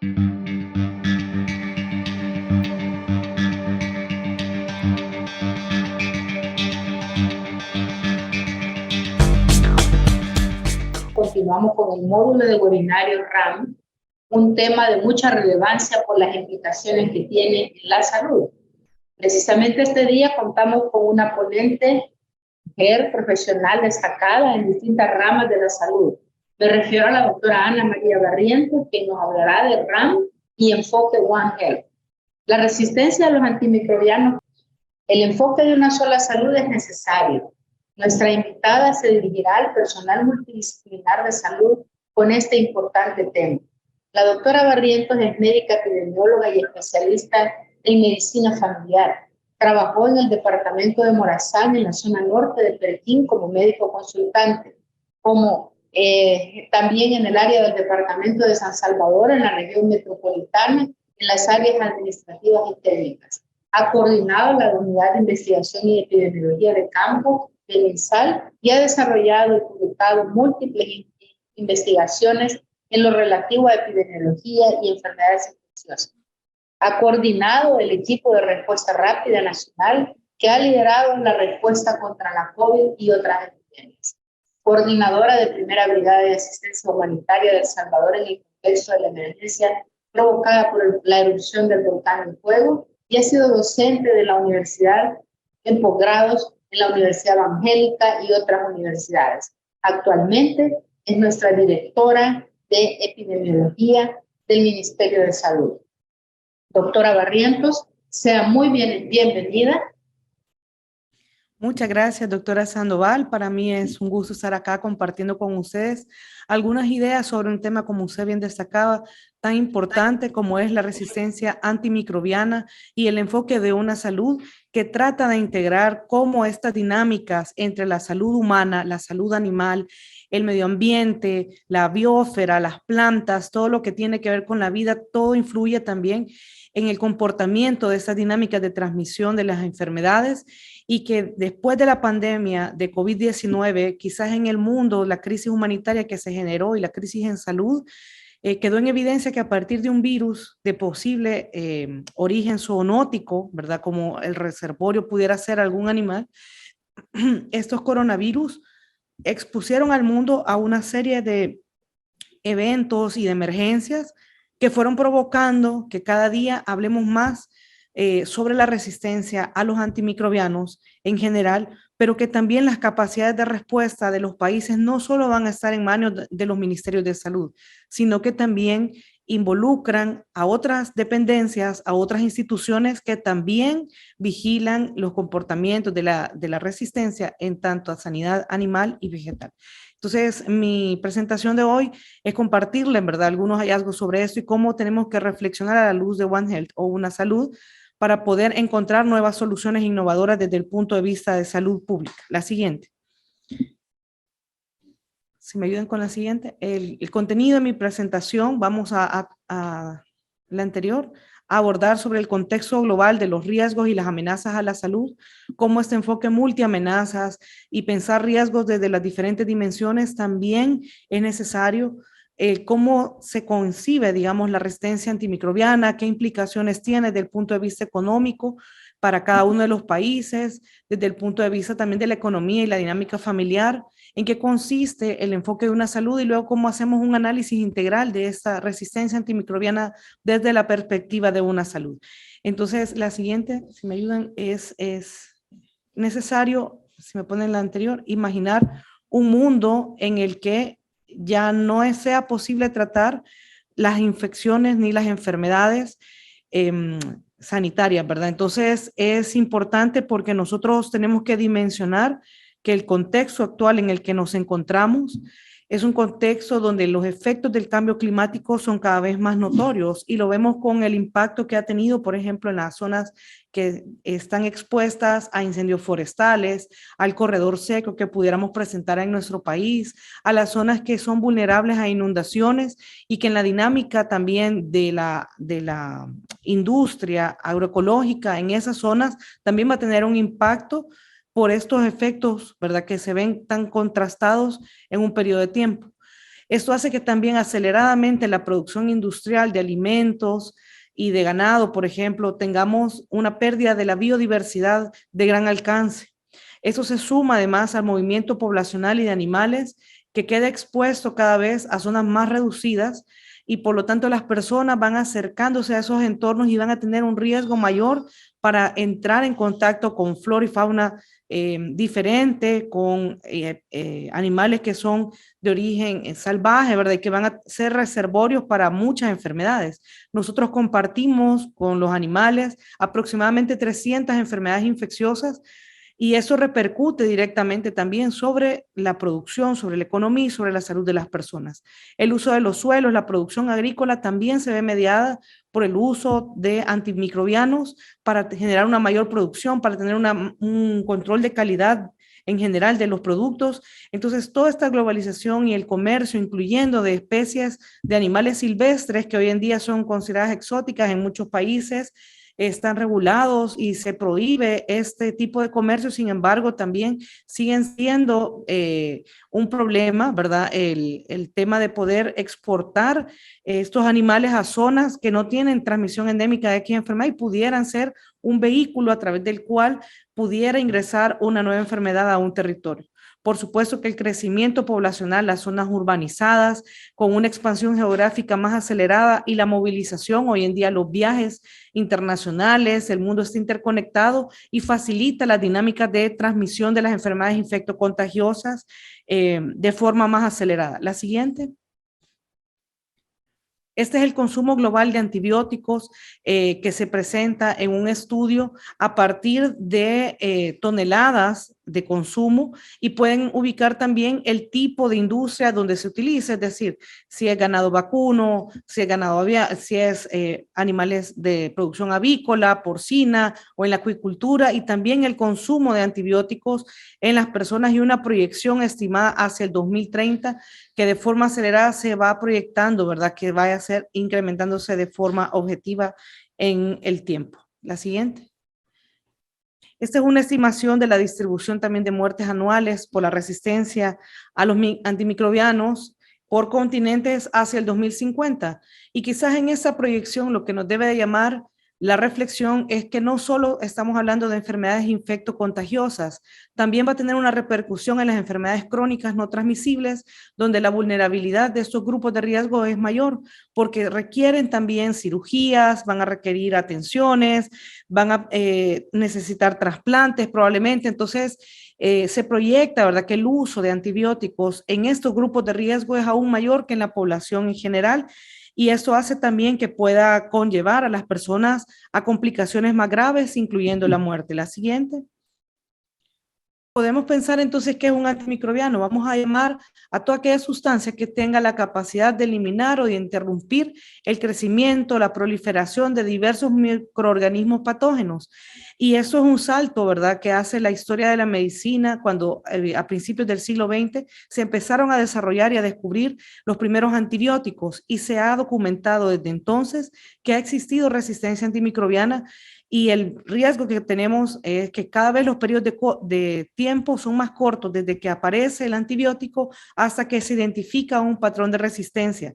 Continuamos con el módulo de webinario RAM, un tema de mucha relevancia por las implicaciones que tiene en la salud. Precisamente este día contamos con una ponente, mujer profesional destacada en distintas ramas de la salud. Me refiero a la doctora Ana María Barrientos, que nos hablará de RAM y enfoque One Health. La resistencia a los antimicrobianos. El enfoque de una sola salud es necesario. Nuestra invitada se dirigirá al personal multidisciplinar de salud con este importante tema. La doctora Barrientos es médica epidemióloga y especialista en medicina familiar. Trabajó en el departamento de Morazán, en la zona norte de Pelquín, como médico consultante, también en el área del departamento de San Salvador, en la región metropolitana, en las áreas administrativas y técnicas. Ha coordinado la Unidad de Investigación y Epidemiología de Campo del INSAL y ha desarrollado y publicado múltiples investigaciones en lo relativo a epidemiología y enfermedades infecciosas. Ha coordinado el equipo de respuesta rápida nacional que ha liderado la respuesta contra la COVID y otras epidemias. Coordinadora de Primera Brigada de Asistencia Humanitaria de El Salvador en el contexto de la emergencia provocada por la erupción del volcán en fuego, y ha sido docente de la universidad en posgrados en la Universidad Evangélica y otras universidades. Actualmente es nuestra directora de epidemiología del Ministerio de Salud. Doctora Barrientos, sea muy bienvenida. Muchas gracias, doctora Sandoval. Para mí es un gusto estar acá compartiendo con ustedes algunas ideas sobre un tema, como usted bien destacaba, tan importante como es la resistencia antimicrobiana y el enfoque de una salud que trata de integrar cómo estas dinámicas entre la salud humana, la salud animal, el medio ambiente, la biosfera, las plantas, todo lo que tiene que ver con la vida, todo influye también en el comportamiento de esas dinámicas de transmisión de las enfermedades, y que después de la pandemia de COVID-19, quizás en el mundo, la crisis humanitaria que se generó y la crisis en salud, quedó en evidencia que a partir de un virus de posible origen zoonótico, ¿verdad? Como el reservorio pudiera ser algún animal, estos coronavirus expusieron al mundo a una serie de eventos y de emergencias que fueron provocando que cada día hablemos más sobre la resistencia a los antimicrobianos en general, pero que también las capacidades de respuesta de los países no solo van a estar en manos de los ministerios de salud, sino que también involucran a otras dependencias, a otras instituciones que también vigilan los comportamientos de la resistencia en tanto a sanidad animal y vegetal. Entonces, mi presentación de hoy es compartirle, en verdad, algunos hallazgos sobre esto y cómo tenemos que reflexionar a la luz de One Health o una salud para poder encontrar nuevas soluciones innovadoras desde el punto de vista de salud pública. La siguiente. Si me ayudan con la siguiente. El contenido de mi presentación, vamos a la anterior, a abordar sobre el contexto global de los riesgos y las amenazas a la salud, cómo este enfoque multiamenazas y pensar riesgos desde las diferentes dimensiones también es necesario. Cómo se concibe, digamos, la resistencia antimicrobiana, qué implicaciones tiene desde el punto de vista económico para cada uno de los países, desde el punto de vista también de la economía y la dinámica familiar, en qué consiste el enfoque de una salud y luego cómo hacemos un análisis integral de esta resistencia antimicrobiana desde la perspectiva de una salud. Entonces, la siguiente, si me ayudan, es necesario, si me ponen la anterior, imaginar un mundo en el que ya no sea posible tratar las infecciones ni las enfermedades sanitarias, ¿verdad? Entonces es importante porque nosotros tenemos que dimensionar que el contexto actual en el que nos encontramos es un contexto donde los efectos del cambio climático son cada vez más notorios y lo vemos con el impacto que ha tenido, por ejemplo, en las zonas que están expuestas a incendios forestales, al corredor seco que pudiéramos presentar en nuestro país, a las zonas que son vulnerables a inundaciones y que en la dinámica también de la industria agroecológica en esas zonas también va a tener un impacto por estos efectos, ¿verdad?, que se ven tan contrastados en un periodo de tiempo. Esto hace que también aceleradamente la producción industrial de alimentos y de ganado, por ejemplo, tengamos una pérdida de la biodiversidad de gran alcance. Eso se suma además al movimiento poblacional y de animales que queda expuesto cada vez a zonas más reducidas y por lo tanto las personas van acercándose a esos entornos y van a tener un riesgo mayor para entrar en contacto con flora y fauna diferente, con animales que son de origen salvaje, ¿verdad? Y que van a ser reservorios para muchas enfermedades. Nosotros compartimos con los animales aproximadamente 300 enfermedades infecciosas y eso repercute directamente también sobre la producción, sobre la economía y sobre la salud de las personas. El uso de los suelos, la producción agrícola también se ve mediada por el uso de antimicrobianos para generar una mayor producción, para tener un control de calidad en general de los productos. Entonces, toda esta globalización y el comercio, incluyendo de especies de animales silvestres que hoy en día son consideradas exóticas en muchos países, están regulados y se prohíbe este tipo de comercio, sin embargo, también siguen siendo un problema, ¿verdad? El tema de poder exportar estos animales a zonas que no tienen transmisión endémica de aquí enfermedad y pudieran ser un vehículo a través del cual pudiera ingresar una nueva enfermedad a un territorio. Por supuesto que el crecimiento poblacional, las zonas urbanizadas, con una expansión geográfica más acelerada y la movilización, hoy en día los viajes internacionales, el mundo está interconectado y facilita las dinámicas de transmisión de las enfermedades infectocontagiosas de forma más acelerada. La siguiente. Este es el consumo global de antibióticos que se presenta en un estudio a partir de toneladas de consumo y pueden ubicar también el tipo de industria donde se utiliza, es decir, si es ganado vacuno, si es ganado si es animales de producción avícola, porcina o en la acuicultura y también el consumo de antibióticos en las personas y una proyección estimada hacia el 2030 que de forma acelerada se va proyectando, ¿verdad? Que vaya a ser incrementándose de forma objetiva en el tiempo. La siguiente. Esta es una estimación de la distribución también de muertes anuales por la resistencia a los antimicrobianos por continentes hacia el 2050. Y quizás en esa proyección lo que nos debe de llamar la reflexión es que no solo estamos hablando de enfermedades infectocontagiosas, también va a tener una repercusión en las enfermedades crónicas no transmisibles, donde la vulnerabilidad de estos grupos de riesgo es mayor, porque requieren también cirugías, van a requerir atenciones, van a necesitar trasplantes probablemente. Entonces, se proyecta, ¿verdad?, que el uso de antibióticos en estos grupos de riesgo es aún mayor que en la población en general. Y esto hace también que pueda conllevar a las personas a complicaciones más graves, incluyendo la muerte. La siguiente. Podemos pensar entonces que es un antimicrobiano. Vamos a llamar a toda aquella sustancia que tenga la capacidad de eliminar o de interrumpir el crecimiento, la proliferación de diversos microorganismos patógenos. Y eso es un salto, ¿verdad?, que hace la historia de la medicina cuando a principios del siglo XX se empezaron a desarrollar y a descubrir los primeros antibióticos y se ha documentado desde entonces que ha existido resistencia antimicrobiana. Y el riesgo que tenemos es que cada vez los periodos de tiempo son más cortos desde que aparece el antibiótico hasta que se identifica un patrón de resistencia.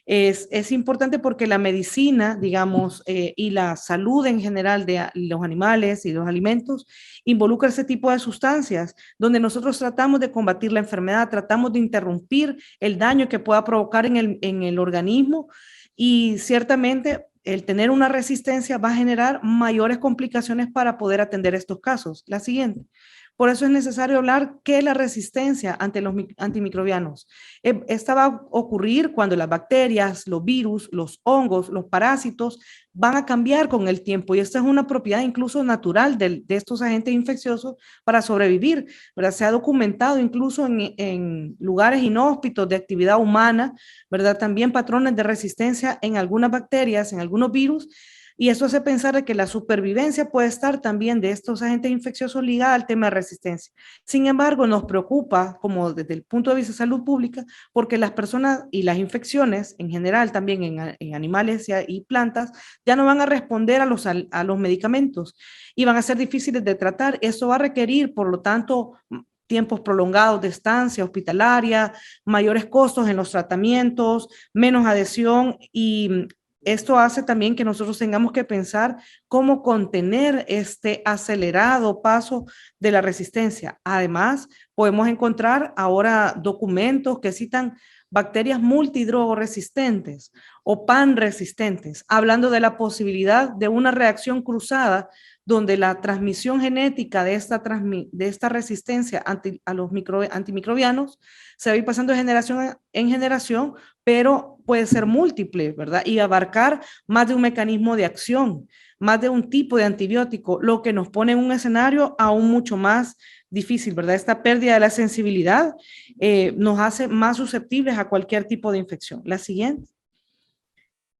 Es importante porque la medicina, digamos, y la salud en general de los animales y los alimentos involucra ese tipo de sustancias donde nosotros tratamos de combatir la enfermedad, tratamos de interrumpir el daño que pueda provocar en el organismo y ciertamente el tener una resistencia va a generar mayores complicaciones para poder atender estos casos. La siguiente. Por eso es necesario hablar que la resistencia ante los antimicrobianos. Esta va a ocurrir cuando las bacterias, los virus, los hongos, los parásitos van a cambiar con el tiempo y esta es una propiedad incluso natural de estos agentes infecciosos para sobrevivir, ¿verdad? Se ha documentado incluso en lugares inhóspitos de actividad humana, ¿verdad? También patrones de resistencia en algunas bacterias, en algunos virus. Y eso hace pensar de que la supervivencia puede estar también de estos agentes infecciosos ligada al tema de resistencia. Sin embargo, nos preocupa, como desde el punto de vista de salud pública, porque las personas y las infecciones en general, también en animales y plantas, ya no van a responder a los medicamentos y van a ser difíciles de tratar. Eso va a requerir, por lo tanto, tiempos prolongados de estancia hospitalaria, mayores costos en los tratamientos, menos adhesión y esto hace también que nosotros tengamos que pensar cómo contener este acelerado paso de la resistencia. Además, podemos encontrar ahora documentos que citan bacterias multidrogoresistentes o pan-resistentes, hablando de la posibilidad de una reacción cruzada donde la transmisión genética de esta resistencia a los antimicrobianos se va a ir pasando de generación en generación, pero puede ser múltiple, ¿verdad? Y abarcar más de un mecanismo de acción, más de un tipo de antibiótico, lo que nos pone en un escenario aún mucho más difícil, ¿verdad? Esta pérdida de la sensibilidad nos hace más susceptibles a cualquier tipo de infección. La siguiente.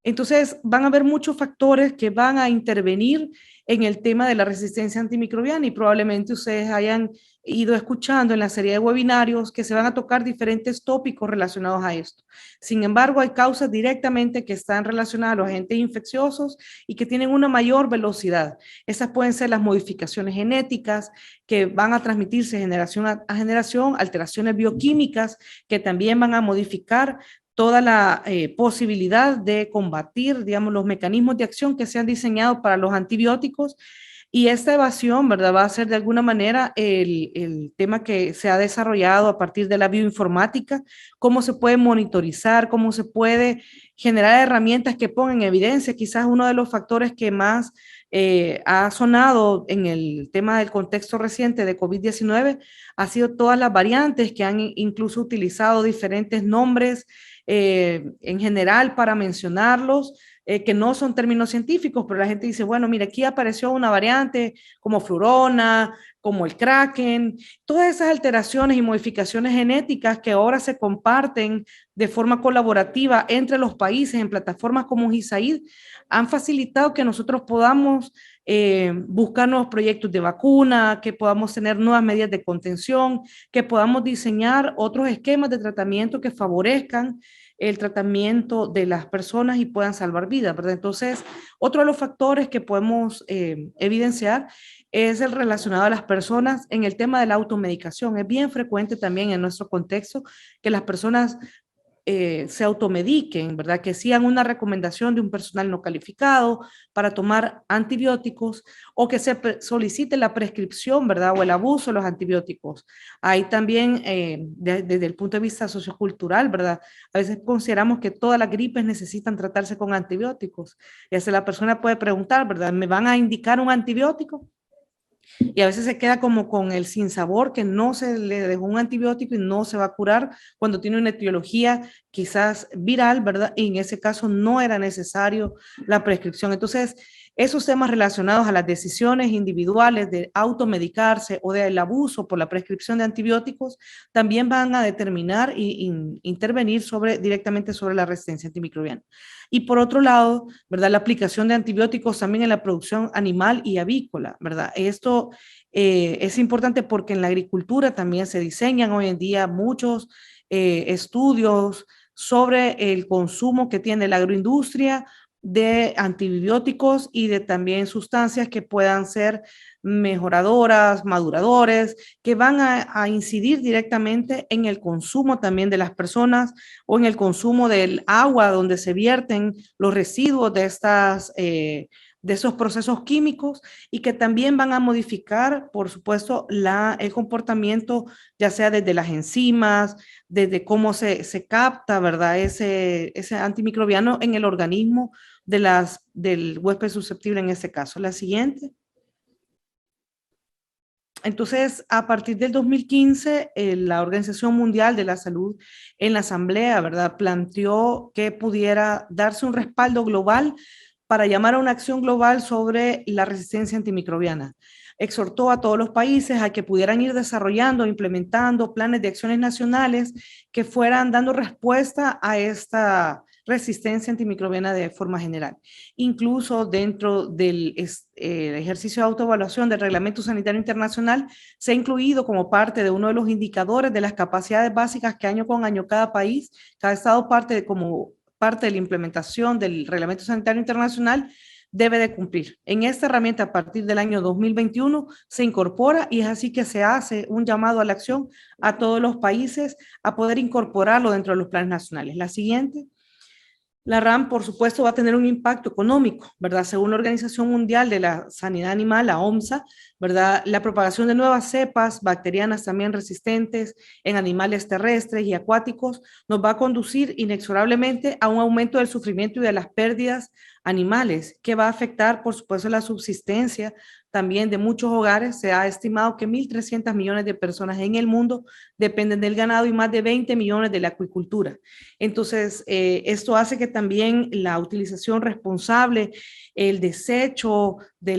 Entonces, van a haber muchos factores que van a intervenir en el tema de la resistencia antimicrobiana y probablemente ustedes hayan ido escuchando en la serie de webinarios que se van a tocar diferentes tópicos relacionados a esto. Sin embargo, hay causas directamente que están relacionadas a los agentes infecciosos y que tienen una mayor velocidad. Esas pueden ser las modificaciones genéticas que van a transmitirse generación a generación, alteraciones bioquímicas que también van a modificar toda la posibilidad de combatir, digamos, los mecanismos de acción que se han diseñado para los antibióticos. Y esta evasión, ¿verdad? Va a ser de alguna manera el tema que se ha desarrollado a partir de la bioinformática, cómo se puede monitorizar, cómo se puede generar herramientas que pongan en evidencia. Quizás uno de los factores que más ha sonado en el tema del contexto reciente de COVID-19 ha sido todas las variantes que han incluso utilizado diferentes nombres en general para mencionarlos, que no son términos científicos, pero la gente dice, bueno, mira, aquí apareció una variante como flurona, como el kraken, todas esas alteraciones y modificaciones genéticas que ahora se comparten de forma colaborativa entre los países en plataformas como USAID han facilitado que nosotros podamos buscar nuevos proyectos de vacuna, que podamos tener nuevas medidas de contención, que podamos diseñar otros esquemas de tratamiento que favorezcan el tratamiento de las personas y puedan salvar vidas, ¿verdad? Entonces, otro de los factores que podemos evidenciar es el relacionado a las personas en el tema de la automedicación. Es bien frecuente también en nuestro contexto que las personas se automediquen, ¿verdad? Que sigan una recomendación de un personal no calificado para tomar antibióticos o que se solicite la prescripción, ¿verdad? O el abuso de los antibióticos. Ahí también, desde el punto de vista sociocultural, ¿verdad? A veces consideramos que todas las gripes necesitan tratarse con antibióticos. Y así la persona puede preguntar, ¿verdad? ¿Me van a indicar un antibiótico? Y a veces se queda como con el sinsabor que no se le dejó un antibiótico y no se va a curar cuando tiene una etiología quizás viral, ¿verdad? Y en ese caso no era necesario la prescripción. Entonces, esos temas relacionados a las decisiones individuales de automedicarse o del abuso por la prescripción de antibióticos también van a determinar e intervenir directamente sobre la resistencia antimicrobiana. Y por otro lado, ¿verdad? La aplicación de antibióticos también en la producción animal y avícola, ¿verdad? Esto es importante porque en la agricultura también se diseñan hoy en día muchos estudios sobre el consumo que tiene la agroindustria de antibióticos y de también sustancias que puedan ser mejoradoras, maduradores, que van a incidir directamente en el consumo también de las personas o en el consumo del agua donde se vierten los residuos de de esos procesos químicos y que también van a modificar, por supuesto, el comportamiento, ya sea desde las enzimas, desde cómo se capta, ¿verdad? Ese antimicrobiano en el organismo del huésped susceptible en este caso. La siguiente. Entonces, a partir del 2015, la Organización Mundial de la Salud en la Asamblea, ¿verdad?, planteó que pudiera darse un respaldo global para llamar a una acción global sobre la resistencia antimicrobiana. Exhortó a todos los países a que pudieran ir desarrollando, implementando planes de acciones nacionales que fueran dando respuesta a esta resistencia antimicrobiana de forma general. Incluso dentro del ejercicio de autoevaluación del Reglamento Sanitario Internacional se ha incluido como parte de uno de los indicadores de las capacidades básicas que año con año cada país, cada estado como parte de la implementación del Reglamento Sanitario Internacional, debe de cumplir. En esta herramienta, a partir del año 2021, se incorpora y es así que se hace un llamado a la acción a todos los países a poder incorporarlo dentro de los planes nacionales. La siguiente. La RAM, por supuesto, va a tener un impacto económico, ¿verdad? Según la Organización Mundial de la Sanidad Animal, la OMSA, ¿verdad? La propagación de nuevas cepas bacterianas también resistentes en animales terrestres y acuáticos nos va a conducir inexorablemente a un aumento del sufrimiento y de las pérdidas animales, que va a afectar, por supuesto, la subsistencia también de muchos hogares. Se ha estimado que 1.300 millones de personas en el mundo dependen del ganado y más de 20 millones de la acuicultura. Entonces, esto hace que también la utilización responsable, el desecho de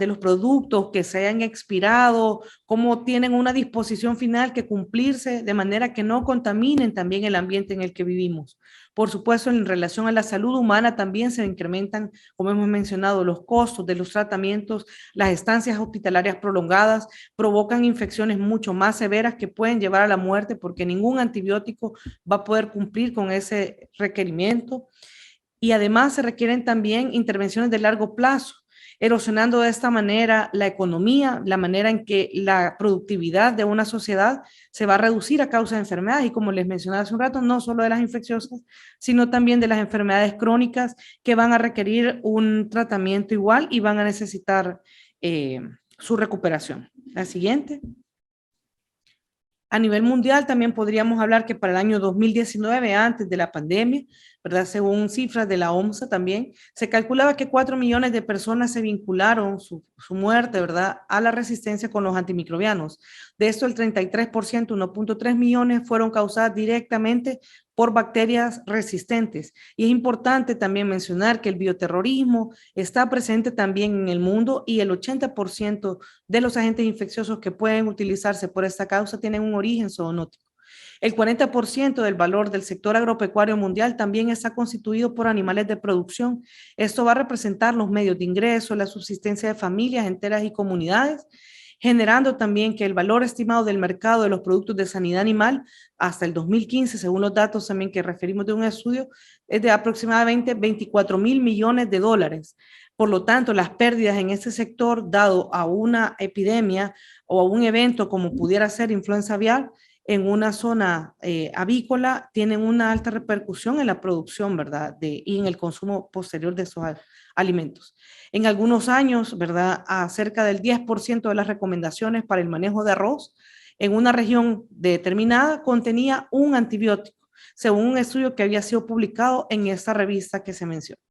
los productos que se hayan expirado, cómo tienen una disposición final que cumplirse de manera que no contaminen también el ambiente en el que vivimos. Por supuesto, en relación a la salud humana también se incrementan, como hemos mencionado, los costos de los tratamientos, las estancias hospitalarias prolongadas provocan infecciones mucho más severas que pueden llevar a la muerte porque ningún antibiótico va a poder cumplir con ese requerimiento. Y además se requieren también intervenciones de largo plazo, erosionando de esta manera la economía, la manera en que la productividad de una sociedad se va a reducir a causa de enfermedades y como les mencionaba hace un rato, no solo de las infecciosas, sino también de las enfermedades crónicas que van a requerir un tratamiento igual y van a necesitar su recuperación. La siguiente. A nivel mundial también podríamos hablar que para el año 2019, antes de la pandemia, ¿verdad? Según cifras de la OMSA también, se calculaba que 4 millones de personas se vincularon su muerte, ¿verdad?, a la resistencia con los antimicrobianos. De esto, el 33%, 1.3 millones, fueron causadas directamente por bacterias resistentes. Y es importante también mencionar que el bioterrorismo está presente también en el mundo y el 80% de los agentes infecciosos que pueden utilizarse por esta causa tienen un origen zoonótico. El 40% del valor del sector agropecuario mundial también está constituido por animales de producción. Esto va a representar los medios de ingreso, la subsistencia de familias enteras y comunidades, generando también que el valor estimado del mercado de los productos de sanidad animal hasta el 2015, según los datos también que referimos de un estudio, es de aproximadamente 24 mil millones de dólares. Por lo tanto, las pérdidas en este sector, dado a una epidemia o a un evento como pudiera ser influenza aviar, en una zona avícola, tienen una alta repercusión en la producción, ¿verdad? Y en el consumo posterior de esos alimentos. En algunos años, ¿verdad?, a cerca del 10% de las recomendaciones para el manejo de arroz en una región determinada contenía un antibiótico, según un estudio que había sido publicado en esta revista que se menciona.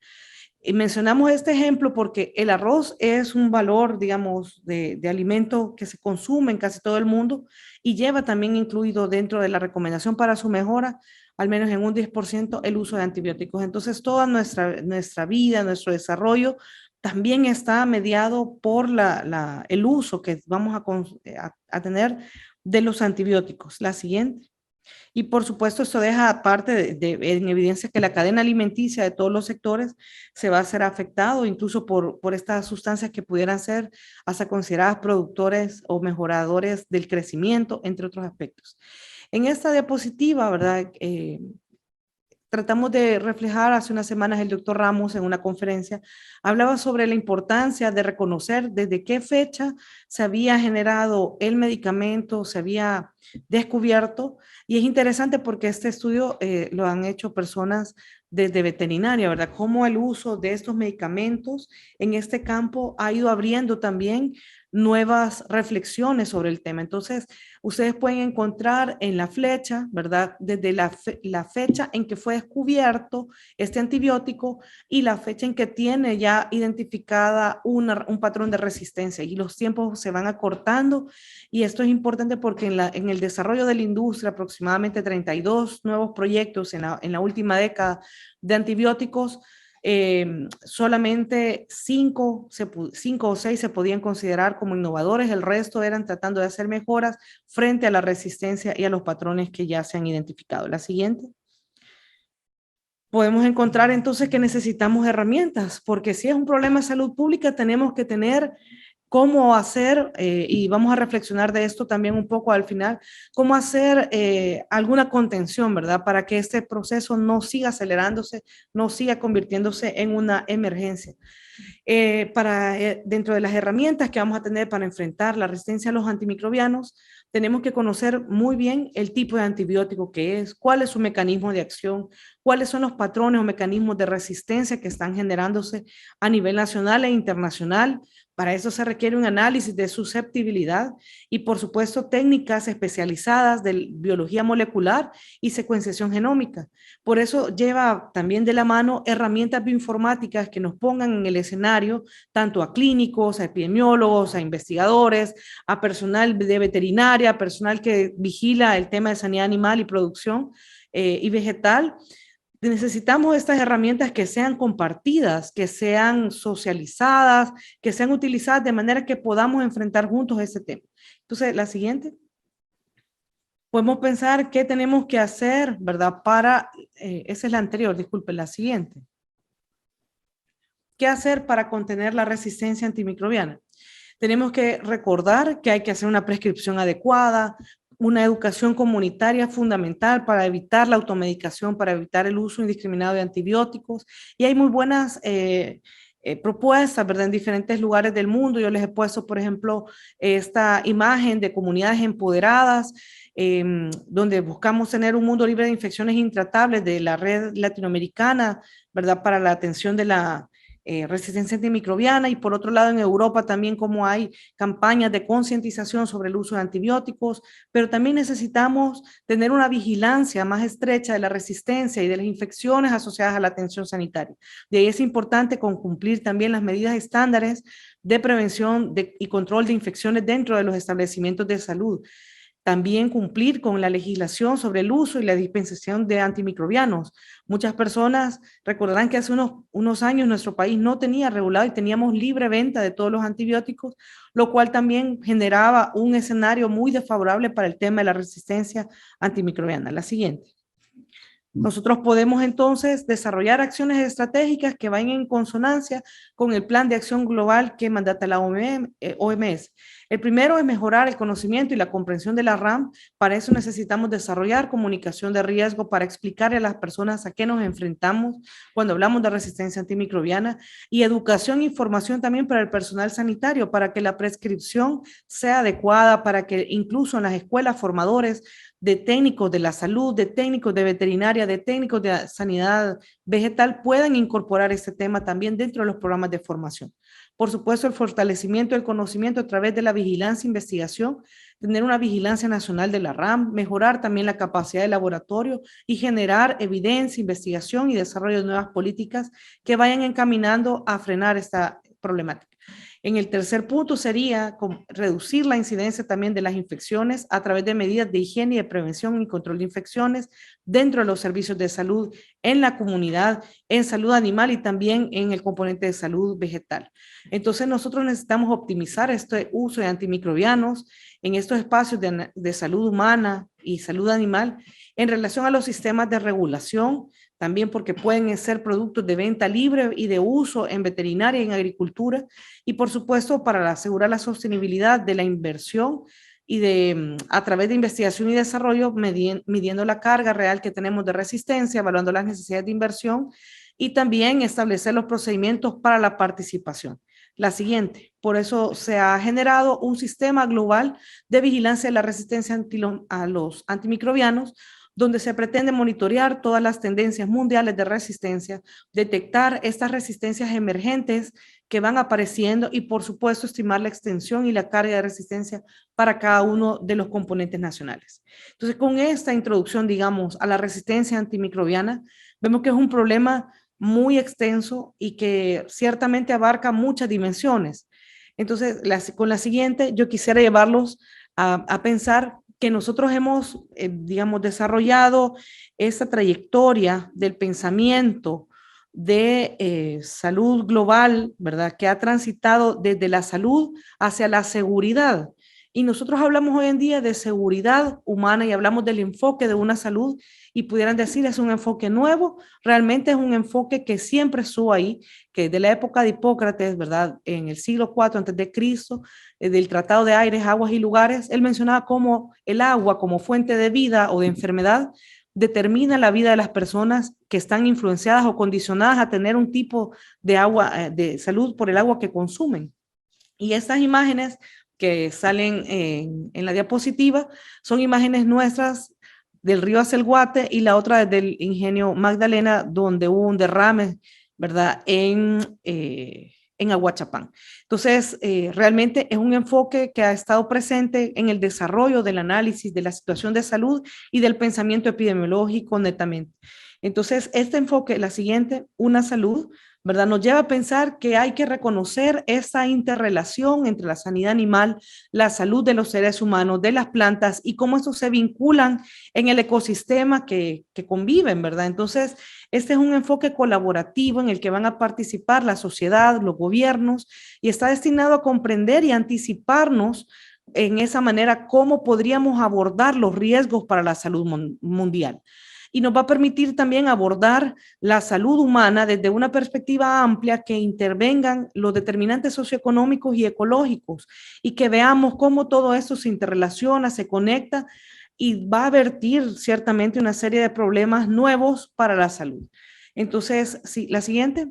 Y mencionamos este ejemplo porque el arroz es un valor, digamos, de alimento que se consume en casi todo el mundo y lleva también incluido dentro de la recomendación para su mejora, al menos en un 10%, el uso de antibióticos. Entonces, toda nuestra vida, nuestro desarrollo, también está mediado por el uso que vamos a tener de los antibióticos. La siguiente. Y por supuesto, esto deja aparte en evidencia que la cadena alimenticia de todos los sectores se va a ser afectado, incluso por estas sustancias que pudieran ser hasta consideradas productores o mejoradores del crecimiento, entre otros aspectos. En esta diapositiva, ¿verdad? Tratamos de reflejar hace unas semanas el doctor Ramos en una conferencia, hablaba sobre la importancia de reconocer desde qué fecha se había generado el medicamento, se había descubierto, y es interesante porque este estudio lo han hecho personas desde veterinaria, ¿verdad? Cómo el uso de estos medicamentos en este campo ha ido abriendo también nuevas reflexiones sobre el tema. Entonces, ustedes pueden encontrar en la flecha, ¿verdad? Desde la fecha en que fue descubierto este antibiótico y la fecha en que tiene ya identificada un patrón de resistencia y los tiempos se van acortando y esto es importante porque en el desarrollo de la industria aproximadamente 32 nuevos proyectos en la última década de antibióticos, solamente 5 o 6 se podían considerar como innovadores, el resto eran tratando de hacer mejoras frente a la resistencia y a los patrones que ya se han identificado. La siguiente. Podemos encontrar entonces que necesitamos herramientas, porque si es un problema de salud pública tenemos que tener cómo hacer, y vamos a reflexionar de esto también un poco al final, cómo hacer alguna contención, ¿verdad? Para que este proceso no siga acelerándose, no siga convirtiéndose en una emergencia. Dentro de las herramientas que vamos a tener para enfrentar la resistencia a los antimicrobianos, tenemos que conocer muy bien el tipo de antibiótico que es, cuál es su mecanismo de acción, cuáles son los patrones o mecanismos de resistencia que están generándose a nivel nacional e internacional. Para eso se requiere un análisis de susceptibilidad y, por supuesto, técnicas especializadas de biología molecular y secuenciación genómica. Por eso lleva también de la mano herramientas bioinformáticas que nos pongan en el escenario tanto a clínicos, a epidemiólogos, a investigadores, a personal de veterinaria, a personal que vigila el tema de sanidad animal y producción y vegetal. Necesitamos estas herramientas que sean compartidas, que sean socializadas, que sean utilizadas de manera que podamos enfrentar juntos ese tema. Entonces, la siguiente. Podemos pensar qué tenemos que hacer, ¿verdad? Esa es la anterior, disculpe, la siguiente. ¿Qué hacer para contener la resistencia antimicrobiana? Tenemos que recordar que hay que hacer una prescripción adecuada, una educación comunitaria fundamental para evitar la automedicación, para evitar el uso indiscriminado de antibióticos. Y hay muy buenas propuestas, ¿verdad? En diferentes lugares del mundo. Yo les he puesto, por ejemplo, esta imagen de comunidades empoderadas, donde buscamos tener un mundo libre de infecciones intratables de la red latinoamericana, ¿verdad? Para la atención de la resistencia antimicrobiana, y por otro lado en Europa también como hay campañas de concientización sobre el uso de antibióticos, pero también necesitamos tener una vigilancia más estrecha de la resistencia y de las infecciones asociadas a la atención sanitaria. De ahí es importante cumplir también las medidas estándares de prevención y control de infecciones dentro de los establecimientos de salud. También cumplir con la legislación sobre el uso y la dispensación de antimicrobianos. Muchas personas recordarán que hace unos años nuestro país no tenía regulado y teníamos libre venta de todos los antibióticos, lo cual también generaba un escenario muy desfavorable para el tema de la resistencia antimicrobiana. La siguiente. Nosotros podemos entonces desarrollar acciones estratégicas que vayan en consonancia con el plan de acción global que mandata la OMS. El primero es mejorar el conocimiento y la comprensión de la RAM. Para eso necesitamos desarrollar comunicación de riesgo para explicarle a las personas a qué nos enfrentamos cuando hablamos de resistencia antimicrobiana, y educación e información también para el personal sanitario, para que la prescripción sea adecuada, para que incluso en las escuelas formadores de técnicos de la salud, de técnicos de veterinaria, de técnicos de sanidad vegetal puedan incorporar este tema también dentro de los programas de formación. Por supuesto, el fortalecimiento del conocimiento a través de la vigilancia e investigación, tener una vigilancia nacional de la RAM, mejorar también la capacidad de laboratorio y generar evidencia, investigación y desarrollo de nuevas políticas que vayan encaminando a frenar esta problemática. En el tercer punto sería reducir la incidencia también de las infecciones a través de medidas de higiene y de prevención y control de infecciones dentro de los servicios de salud, en la comunidad, en salud animal y también en el componente de salud vegetal. Entonces nosotros necesitamos optimizar este uso de antimicrobianos en estos espacios de salud humana y salud animal en relación a los sistemas de regulación, también porque pueden ser productos de venta libre y de uso en veterinaria y en agricultura, y por supuesto para asegurar la sostenibilidad de la inversión y a través de investigación y desarrollo, midiendo la carga real que tenemos de resistencia, evaluando las necesidades de inversión y también establecer los procedimientos para la participación. La siguiente, por eso se ha generado un sistema global de vigilancia de la resistencia a los antimicrobianos, donde se pretende monitorear todas las tendencias mundiales de resistencia, detectar estas resistencias emergentes que van apareciendo y, por supuesto, estimar la extensión y la carga de resistencia para cada uno de los componentes nacionales. Entonces, con esta introducción, digamos, a la resistencia antimicrobiana, vemos que es un problema muy extenso y que ciertamente abarca muchas dimensiones. Entonces, con la siguiente, yo quisiera llevarlos a pensar que nosotros hemos, digamos, desarrollado esta trayectoria del pensamiento de salud global, ¿verdad? Que ha transitado desde la salud hacia la seguridad. Y nosotros hablamos hoy en día de seguridad humana y hablamos del enfoque de una salud y pudieran decir es un enfoque nuevo, realmente es un enfoque que siempre estuvo ahí, que de la época de Hipócrates, ¿verdad? En el siglo IV antes de Cristo, del Tratado de Aires, Aguas y Lugares, él mencionaba cómo el agua como fuente de vida o de enfermedad determina la vida de las personas que están influenciadas o condicionadas a tener un tipo de agua, de salud por el agua que consumen. Y estas imágenes que salen en la diapositiva son imágenes nuestras del río Acelguate y la otra del ingenio Magdalena, donde hubo un derrame, ¿verdad? En Aguachapán. Entonces, realmente es un enfoque que ha estado presente en el desarrollo del análisis de la situación de salud y del pensamiento epidemiológico netamente. Entonces, este enfoque, la siguiente, una salud, ¿verdad? Nos lleva a pensar que hay que reconocer esa interrelación entre la sanidad animal, la salud de los seres humanos, de las plantas y cómo estos se vinculan en el ecosistema que conviven, ¿verdad? Entonces, este es un enfoque colaborativo en el que van a participar la sociedad, los gobiernos, y está destinado a comprender y anticiparnos en esa manera cómo podríamos abordar los riesgos para la salud mundial. Y nos va a permitir también abordar la salud humana desde una perspectiva amplia que intervengan los determinantes socioeconómicos y ecológicos y que veamos cómo todo esto se interrelaciona, se conecta y va a vertir ciertamente una serie de problemas nuevos para la salud. Entonces, sí, la siguiente,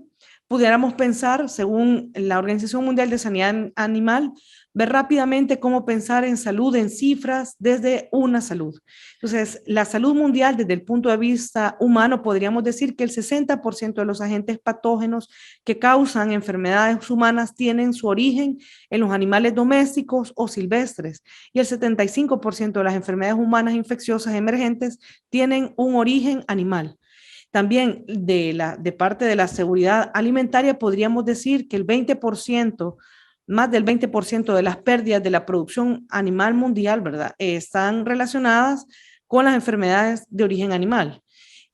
pudiéramos pensar, según la Organización Mundial de Sanidad Animal, ver rápidamente cómo pensar en salud en cifras desde una salud. Entonces, la salud mundial desde el punto de vista humano, podríamos decir que el 60% de los agentes patógenos que causan enfermedades humanas tienen su origen en los animales domésticos o silvestres y el 75% de las enfermedades humanas infecciosas emergentes tienen un origen animal. También de parte de la seguridad alimentaria podríamos decir que el 20%, más del 20% de las pérdidas de la producción animal mundial, ¿verdad? Están relacionadas con las enfermedades de origen animal.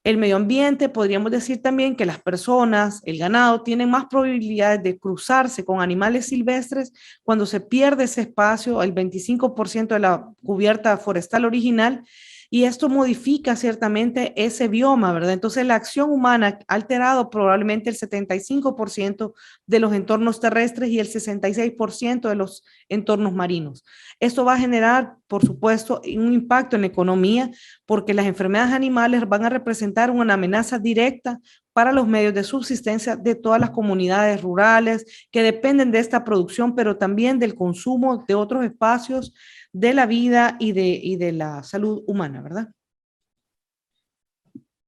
El medio ambiente, podríamos decir también que las personas, el ganado, tienen más probabilidades de cruzarse con animales silvestres cuando se pierde ese espacio, el 25% de la cubierta forestal original, y esto modifica ciertamente ese bioma, ¿verdad? Entonces la acción humana ha alterado probablemente el 75% de los entornos terrestres y el 66% de los entornos marinos. Esto va a generar, por supuesto, un impacto en la economía porque las enfermedades animales van a representar una amenaza directa para los medios de subsistencia de todas las comunidades rurales que dependen de esta producción, pero también del consumo de otros espacios de la vida y de la salud humana, ¿verdad?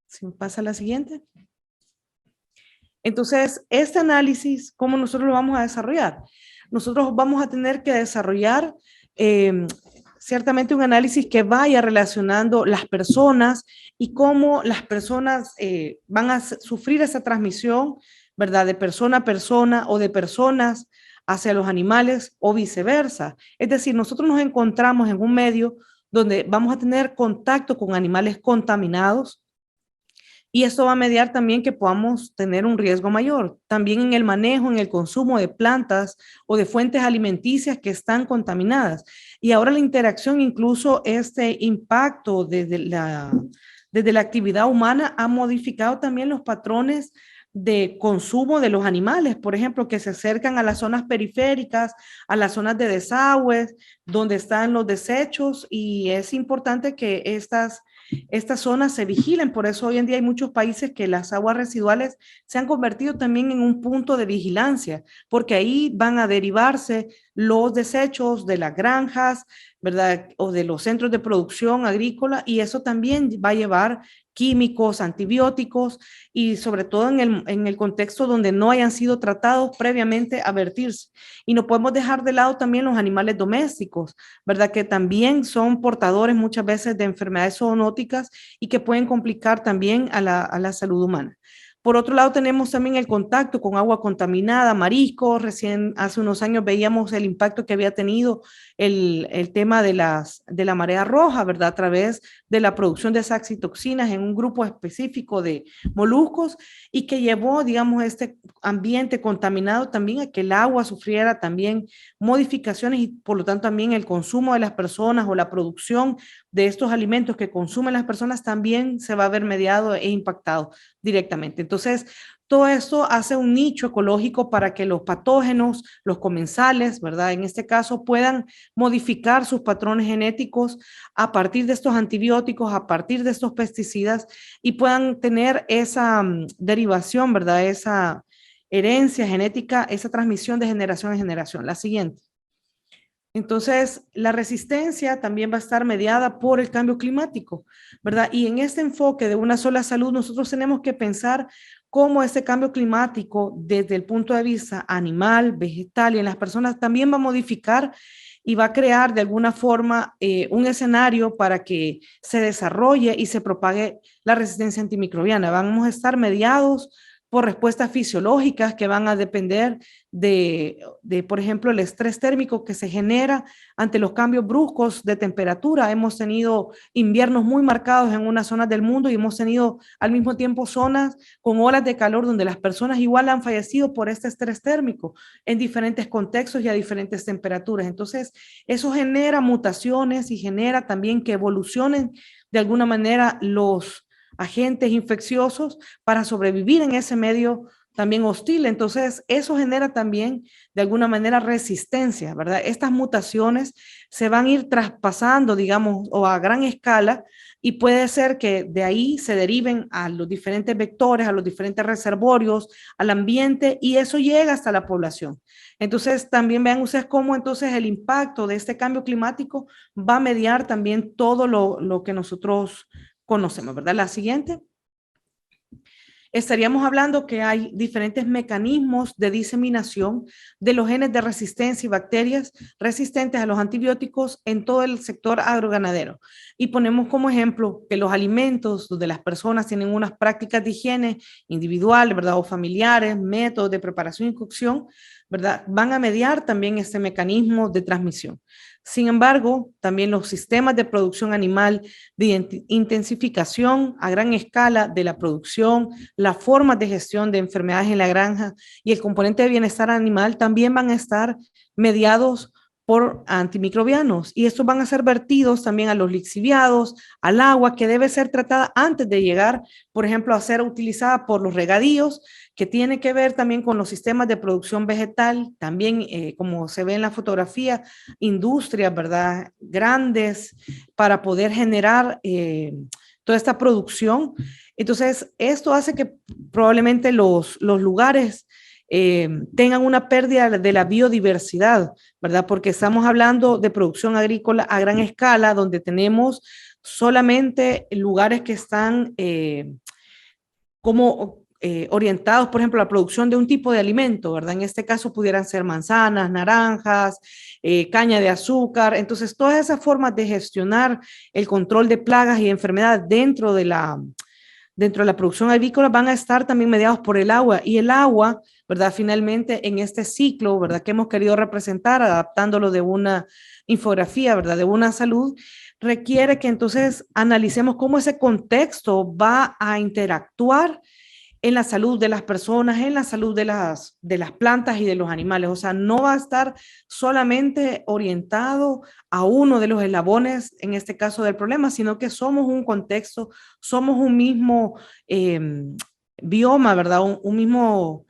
Si me pasa la siguiente. Entonces, este análisis, ¿cómo nosotros lo vamos a desarrollar? Nosotros vamos a tener que desarrollar ciertamente un análisis que vaya relacionando las personas y cómo las personas van a sufrir esa transmisión, ¿verdad? De persona a persona o de personas hacia los animales o viceversa. Es decir, nosotros nos encontramos en un medio donde vamos a tener contacto con animales contaminados y esto va a mediar también que podamos tener un riesgo mayor. También en el manejo, en el consumo de plantas o de fuentes alimenticias que están contaminadas. Y ahora la interacción, incluso este impacto desde la actividad humana ha modificado también los patrones de consumo de los animales, por ejemplo, que se acercan a las zonas periféricas, a las zonas de desagües, donde están los desechos, y es importante que estas zonas se vigilen. Por eso hoy en día hay muchos países que las aguas residuales se han convertido también en un punto de vigilancia, porque ahí van a derivarse los desechos de las granjas, ¿verdad? O de los centros de producción agrícola, y eso también va a llevar químicos, antibióticos, y sobre todo en el contexto donde no hayan sido tratados previamente a vertirse. Y no podemos dejar de lado también los animales domésticos, ¿verdad? Que también son portadores muchas veces de enfermedades zoonóticas y que pueden complicar también a la salud humana. Por otro lado, tenemos también el contacto con agua contaminada, mariscos. Recién hace unos años veíamos el impacto que había tenido el tema de la marea roja, ¿verdad? A través de la producción de saxitoxinas en un grupo específico de moluscos y que llevó, digamos, este ambiente contaminado también a que el agua sufriera también modificaciones y por lo tanto también el consumo de las personas o la producción de estos alimentos que consumen las personas también se va a ver mediado e impactado directamente. Entonces, todo esto hace un nicho ecológico para que los patógenos, los comensales, ¿verdad? En este caso, puedan modificar sus patrones genéticos a partir de estos antibióticos, a partir de estos pesticidas y puedan tener esa derivación, ¿verdad? Esa herencia genética, esa transmisión de generación en generación. La siguiente. Entonces, la resistencia también va a estar mediada por el cambio climático, ¿verdad? Y en este enfoque de una sola salud, nosotros tenemos que pensar cómo este cambio climático, desde el punto de vista animal, vegetal y en las personas, también va a modificar y va a crear de alguna forma un escenario para que se desarrolle y se propague la resistencia antimicrobiana. Vamos a estar mediados por respuestas fisiológicas que van a depender por ejemplo, el estrés térmico que se genera ante los cambios bruscos de temperatura. Hemos tenido inviernos muy marcados en unas zonas del mundo y hemos tenido al mismo tiempo zonas con olas de calor donde las personas igual han fallecido por este estrés térmico en diferentes contextos y a diferentes temperaturas. Entonces, eso genera mutaciones y genera también que evolucionen de alguna manera los agentes infecciosos para sobrevivir en ese medio también hostil. Entonces, eso genera también de alguna manera resistencia, ¿verdad? Estas mutaciones se van a ir traspasando, digamos, o a gran escala y puede ser que de ahí se deriven a los diferentes vectores, a los diferentes reservorios, al ambiente y eso llega hasta la población. Entonces, también vean ustedes cómo entonces el impacto de este cambio climático va a mediar también todo lo que nosotros conocemos, ¿verdad? La siguiente. Estaríamos hablando que hay diferentes mecanismos de diseminación de los genes de resistencia y bacterias resistentes a los antibióticos en todo el sector agroganadero. Y ponemos como ejemplo que los alimentos donde las personas tienen unas prácticas de higiene individual, ¿verdad? O familiares, métodos de preparación y cocción, ¿verdad? Van a mediar también este mecanismo de transmisión. Sin embargo, también los sistemas de producción animal, de intensificación a gran escala de la producción, las formas de gestión de enfermedades en la granja y el componente de bienestar animal también van a estar mediados por antimicrobianos y estos van a ser vertidos también a los lixiviados, al agua que debe ser tratada antes de llegar, por ejemplo, a ser utilizada por los regadíos, que tiene que ver también con los sistemas de producción vegetal, también como se ve en la fotografía, industrias, ¿verdad? Grandes para poder generar toda esta producción. Entonces, esto hace que probablemente los lugares tengan una pérdida de la biodiversidad, ¿verdad? Porque estamos hablando de producción agrícola a gran escala, donde tenemos solamente lugares que están orientados, por ejemplo, a la producción de un tipo de alimento, ¿verdad? En este caso pudieran ser manzanas, naranjas, caña de azúcar. Entonces, todas esas formas de gestionar el control de plagas y enfermedades dentro de la producción agrícola van a estar también mediados por el agua. Y el agua, ¿verdad? Finalmente, en este ciclo, ¿verdad? Que hemos querido representar, adaptándolo de una infografía, ¿verdad? De una salud, requiere que entonces analicemos cómo ese contexto va a interactuar en la salud de las personas, en la salud de las plantas y de los animales. O sea, no va a estar solamente orientado a uno de los eslabones, en este caso del problema, sino que somos un contexto, somos un mismo bioma, ¿verdad? Un mismo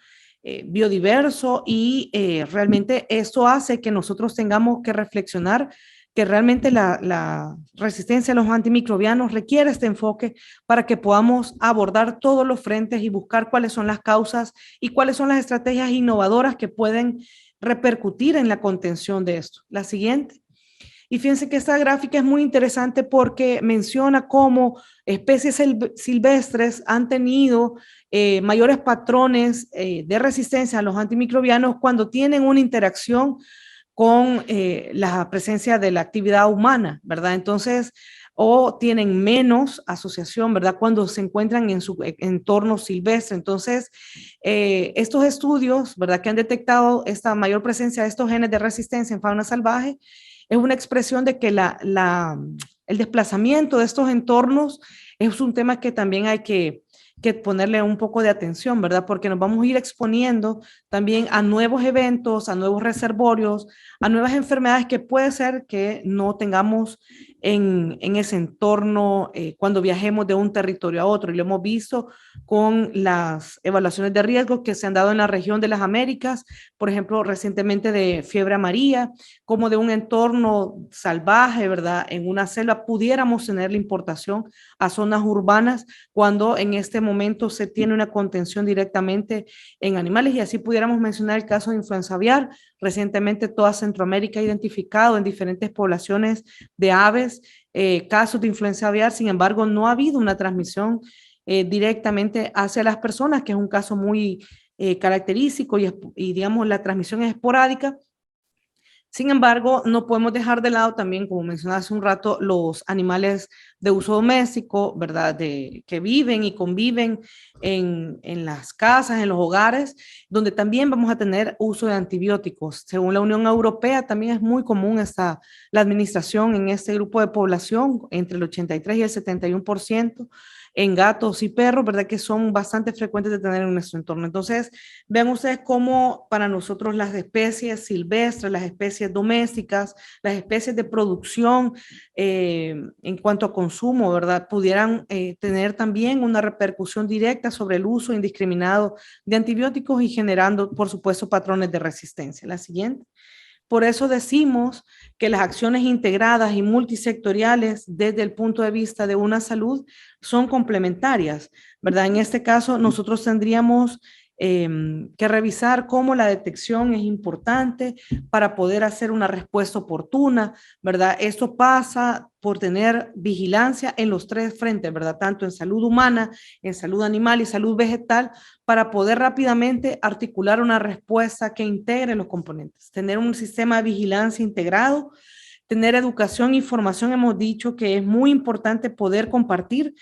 biodiverso y realmente esto hace que nosotros tengamos que reflexionar que realmente la resistencia a los antimicrobianos requiere este enfoque para que podamos abordar todos los frentes y buscar cuáles son las causas y cuáles son las estrategias innovadoras que pueden repercutir en la contención de esto. La siguiente. Y fíjense que esta gráfica es muy interesante porque menciona cómo especies silvestres han tenido mayores patrones de resistencia a los antimicrobianos cuando tienen una interacción con la presencia de la actividad humana, ¿verdad? Entonces, o tienen menos asociación, ¿verdad? Cuando se encuentran en su entorno silvestre. Entonces, estos estudios, ¿verdad? Que han detectado esta mayor presencia de estos genes de resistencia en fauna salvaje, es una expresión de que el desplazamiento de estos entornos es un tema que también hay que ponerle un poco de atención, ¿verdad? Porque nos vamos a ir exponiendo también a nuevos eventos, a nuevos reservorios, a nuevas enfermedades que puede ser que no tengamos en ese entorno cuando viajemos de un territorio a otro. Y lo hemos visto con las evaluaciones de riesgo que se han dado en la región de las Américas, por ejemplo, recientemente de fiebre amarilla, como de un entorno salvaje, ¿verdad? En una selva pudiéramos tener la importación a zonas urbanas cuando en este momento se tiene una contención directamente en animales. Y así pudiéramos mencionar el caso de influenza aviar. Recientemente toda Centroamérica ha identificado en diferentes poblaciones de aves casos de influenza aviar. Sin embargo, no ha habido una transmisión directamente hacia las personas, que es un caso muy característico y digamos la transmisión es esporádica. Sin embargo, no podemos dejar de lado también, como mencioné hace un rato, los animales de uso doméstico, ¿verdad? Que viven y conviven en las casas, en los hogares, donde también vamos a tener uso de antibióticos. Según la Unión Europea, también es muy común la administración en este grupo de población, entre el 83 y el 71% en gatos y perros, ¿verdad? Que son bastante frecuentes de tener en nuestro entorno. Entonces, vean ustedes cómo para nosotros las especies silvestres, las especies domésticas, las especies de producción en cuanto a consumo, ¿verdad? Pudieran tener también una repercusión directa sobre el uso indiscriminado de antibióticos y generando, por supuesto, patrones de resistencia. La siguiente. Por eso decimos que las acciones integradas y multisectoriales desde el punto de vista de una salud son complementarias, ¿verdad? En este caso, nosotros tendríamos que revisar cómo la detección es importante para poder hacer una respuesta oportuna, ¿verdad? Esto pasa por tener vigilancia en los tres frentes, ¿verdad? Tanto en salud humana, en salud animal y salud vegetal, para poder rápidamente articular una respuesta que integre los componentes, tener un sistema de vigilancia integrado, tener educación e información. Hemos dicho que es muy importante poder compartir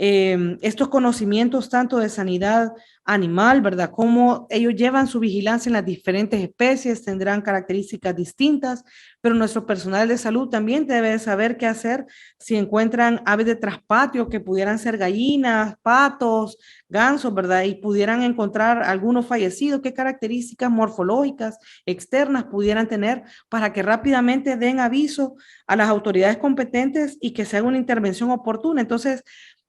estos conocimientos tanto de sanidad animal, ¿verdad? Cómo ellos llevan su vigilancia en las diferentes especies, tendrán características distintas, pero nuestro personal de salud también debe saber qué hacer si encuentran aves de traspatio que pudieran ser gallinas, patos, gansos, ¿verdad? Y pudieran encontrar algunos fallecidos, qué características morfológicas externas pudieran tener para que rápidamente den aviso a las autoridades competentes y que se haga una intervención oportuna. Entonces,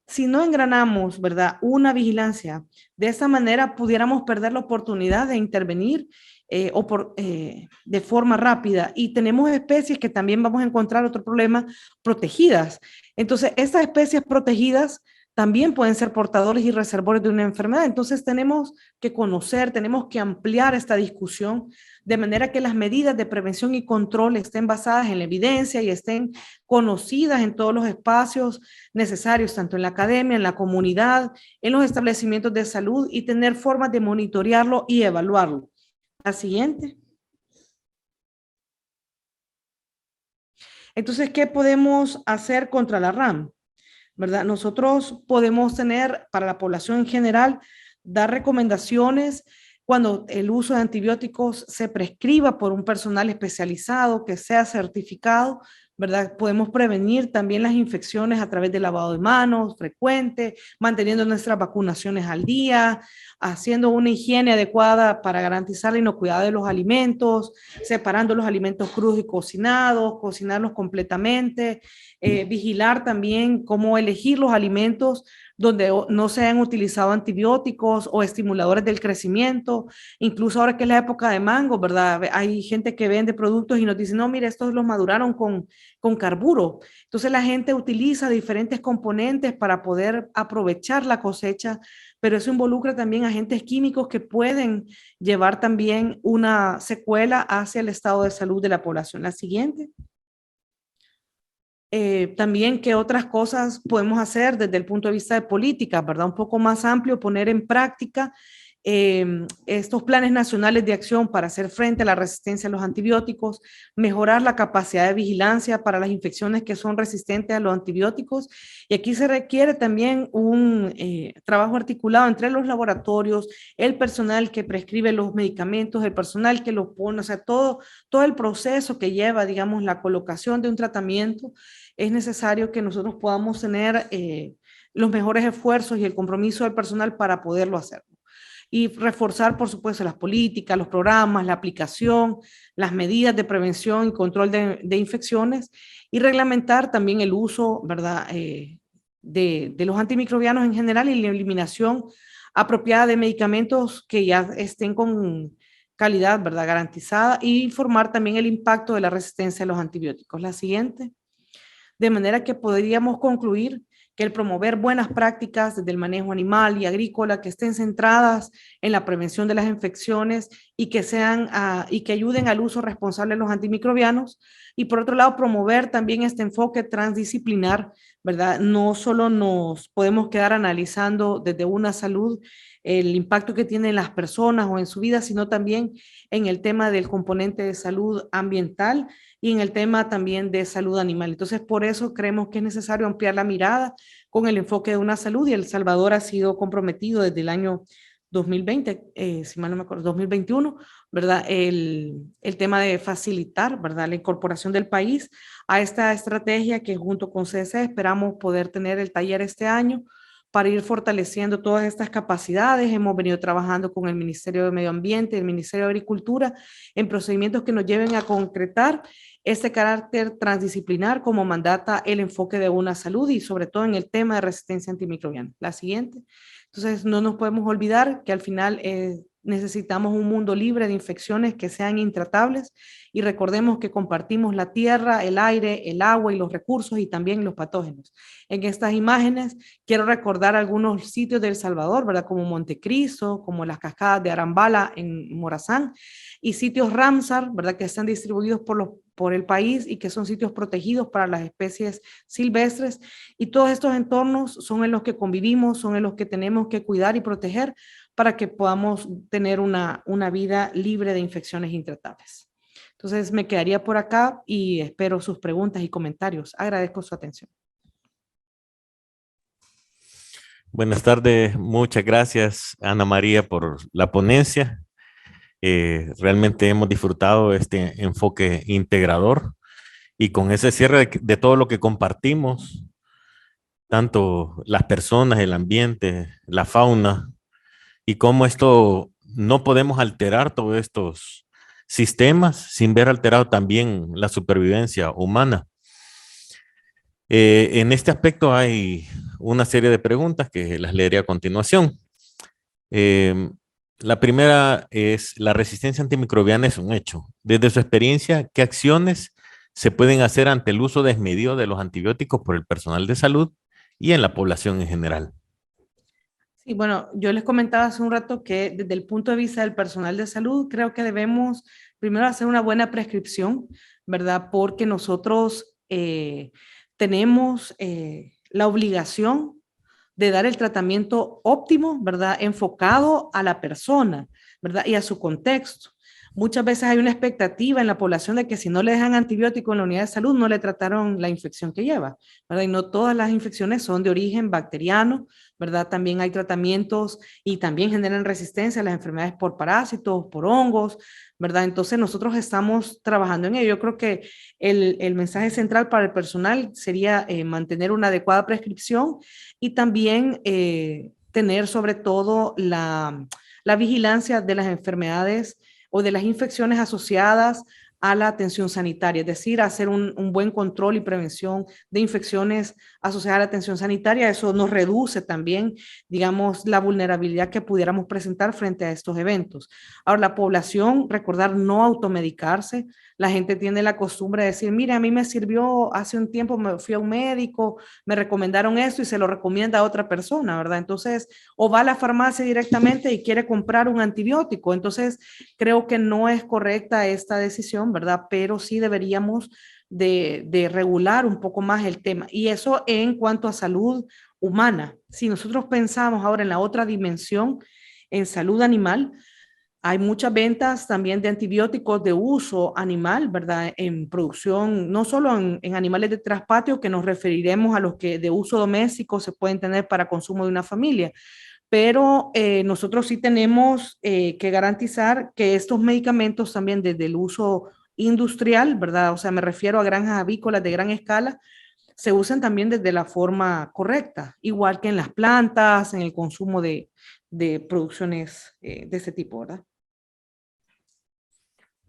si no engranamos, ¿verdad? Una vigilancia, de esa manera pudiéramos perder la oportunidad de intervenir de forma rápida. Y tenemos especies que también vamos a encontrar otro problema, protegidas. Entonces, estas especies protegidas también pueden ser portadores y reservorios de una enfermedad. Entonces, tenemos que conocer, tenemos que ampliar esta discusión de manera que las medidas de prevención y control estén basadas en la evidencia y estén conocidas en todos los espacios necesarios, tanto en la academia, en la comunidad, en los establecimientos de salud, y tener formas de monitorearlo y evaluarlo. La siguiente. Entonces, ¿qué podemos hacer contra la RAM? ¿Verdad? Nosotros podemos tener para la población en general, dar recomendaciones cuando el uso de antibióticos se prescriba por un personal especializado que sea certificado, ¿verdad? Podemos prevenir también las infecciones a través del lavado de manos frecuente, manteniendo nuestras vacunaciones al día, haciendo una higiene adecuada para garantizar la inocuidad de los alimentos, separando los alimentos crudos y cocinados, cocinarlos completamente, vigilar también cómo elegir los alimentos donde no se han utilizado antibióticos o estimuladores del crecimiento. Incluso ahora que es la época de mango, ¿verdad? Hay gente que vende productos y nos dice, no, mire, estos los maduraron con carburo. Entonces la gente utiliza diferentes componentes para poder aprovechar la cosecha, pero eso involucra también agentes químicos que pueden llevar también una secuela hacia el estado de salud de la población. La siguiente. También qué otras cosas podemos hacer desde el punto de vista de política, ¿verdad? Un poco más amplio, poner en práctica estos planes nacionales de acción para hacer frente a la resistencia a los antibióticos, mejorar la capacidad de vigilancia para las infecciones que son resistentes a los antibióticos. Y aquí se requiere también un trabajo articulado entre los laboratorios, el personal que prescribe los medicamentos, el personal que los pone, o sea, todo el proceso que lleva, digamos, la colocación de un tratamiento. Es necesario que nosotros podamos tener los mejores esfuerzos y el compromiso del personal para poderlo hacer. Y reforzar, por supuesto, las políticas, los programas, la aplicación, las medidas de prevención y control de infecciones, y reglamentar también el uso, ¿verdad?, de los antimicrobianos en general, y la eliminación apropiada de medicamentos que ya estén con calidad, ¿verdad?, garantizada, y informar también el impacto de la resistencia a los antibióticos. La siguiente. De manera que podríamos concluir que el promover buenas prácticas desde el manejo animal y agrícola que estén centradas en la prevención de las infecciones y que y que ayuden al uso responsable de los antimicrobianos, y por otro lado promover también este enfoque transdisciplinar, ¿verdad? No solo nos podemos quedar analizando desde una salud el impacto que tiene en las personas o en su vida, sino también en el tema del componente de salud ambiental y en el tema también de salud animal. Entonces, por eso creemos que es necesario ampliar la mirada con el enfoque de una salud, y El Salvador ha sido comprometido desde el año 2020, si mal no me acuerdo, 2021, ¿verdad? El tema de facilitar, ¿verdad?, la incorporación del país a esta estrategia, que junto con CDC esperamos poder tener el taller este año para ir fortaleciendo todas estas capacidades. Hemos venido trabajando con el Ministerio de Medio Ambiente y el Ministerio de Agricultura en procedimientos que nos lleven a concretar este carácter transdisciplinar como mandata el enfoque de una salud, y sobre todo en el tema de resistencia antimicrobiana. La siguiente. Entonces, no nos podemos olvidar que al final necesitamos un mundo libre de infecciones que sean intratables, y recordemos que compartimos la tierra, el aire, el agua y los recursos, y también los patógenos. En estas imágenes quiero recordar algunos sitios de El Salvador, ¿verdad?, como Montecristo, como las cascadas de Arambala en Morazán, y sitios Ramsar, ¿verdad?, que están distribuidos por el país y que son sitios protegidos para las especies silvestres. Y todos estos entornos son en los que convivimos, son en los que tenemos que cuidar y proteger para que podamos tener una vida libre de infecciones intratables. Entonces, me quedaría por acá y espero sus preguntas y comentarios. Agradezco su atención. Buenas tardes, muchas gracias, Ana María, por la ponencia. Realmente hemos disfrutado este enfoque integrador, y con ese cierre de todo lo que compartimos, tanto las personas, el ambiente, la fauna, y cómo esto no podemos alterar todos estos sistemas sin ver alterado también la supervivencia humana. En este aspecto hay una serie de preguntas que las leeré a continuación. La primera es: ¿la resistencia antimicrobiana es un hecho? Desde su experiencia, ¿qué acciones se pueden hacer ante el uso desmedido de los antibióticos por el personal de salud y en la población en general? Sí, bueno, yo les comentaba hace un rato que desde el punto de vista del personal de salud, creo que debemos primero hacer una buena prescripción, ¿verdad? Porque nosotros tenemos la obligación de dar el tratamiento óptimo, ¿verdad?, enfocado a la persona, ¿verdad?, y a su contexto. Muchas veces hay una expectativa en la población de que si no le dejan antibiótico en la unidad de salud, no le trataron la infección que lleva, ¿verdad? Y no todas las infecciones son de origen bacteriano, ¿verdad? También hay tratamientos y también generan resistencia a las enfermedades por parásitos, por hongos, ¿verdad? Entonces nosotros estamos trabajando en ello. Yo creo que el mensaje central para el personal sería mantener una adecuada prescripción, y también tener sobre todo la vigilancia de las enfermedades o de las infecciones asociadas a la atención sanitaria, es decir, hacer un buen control y prevención de infecciones asociadas a la atención sanitaria. Eso nos reduce también, digamos, la vulnerabilidad que pudiéramos presentar frente a estos eventos. Ahora, la población, recordar no automedicarse. La gente tiene la costumbre de decir, mire, a mí me sirvió hace un tiempo, me fui a un médico, me recomendaron esto y se lo recomienda a otra persona, ¿verdad? Entonces, o va a la farmacia directamente y quiere comprar un antibiótico. Entonces, creo que no es correcta esta decisión, ¿verdad? Pero sí deberíamos de regular un poco más el tema. Y eso en cuanto a salud humana. Si nosotros pensamos ahora en la otra dimensión, en salud animal. Hay muchas ventas también de antibióticos de uso animal, ¿verdad? En producción, no solo en animales de traspatio, que nos referiremos a los que de uso doméstico se pueden tener para consumo de una familia, pero nosotros sí tenemos que garantizar que estos medicamentos también desde el uso industrial, ¿verdad? O sea, me refiero a granjas avícolas de gran escala, se usan también desde la forma correcta, igual que en las plantas, en el consumo de producciones de ese tipo, ¿verdad?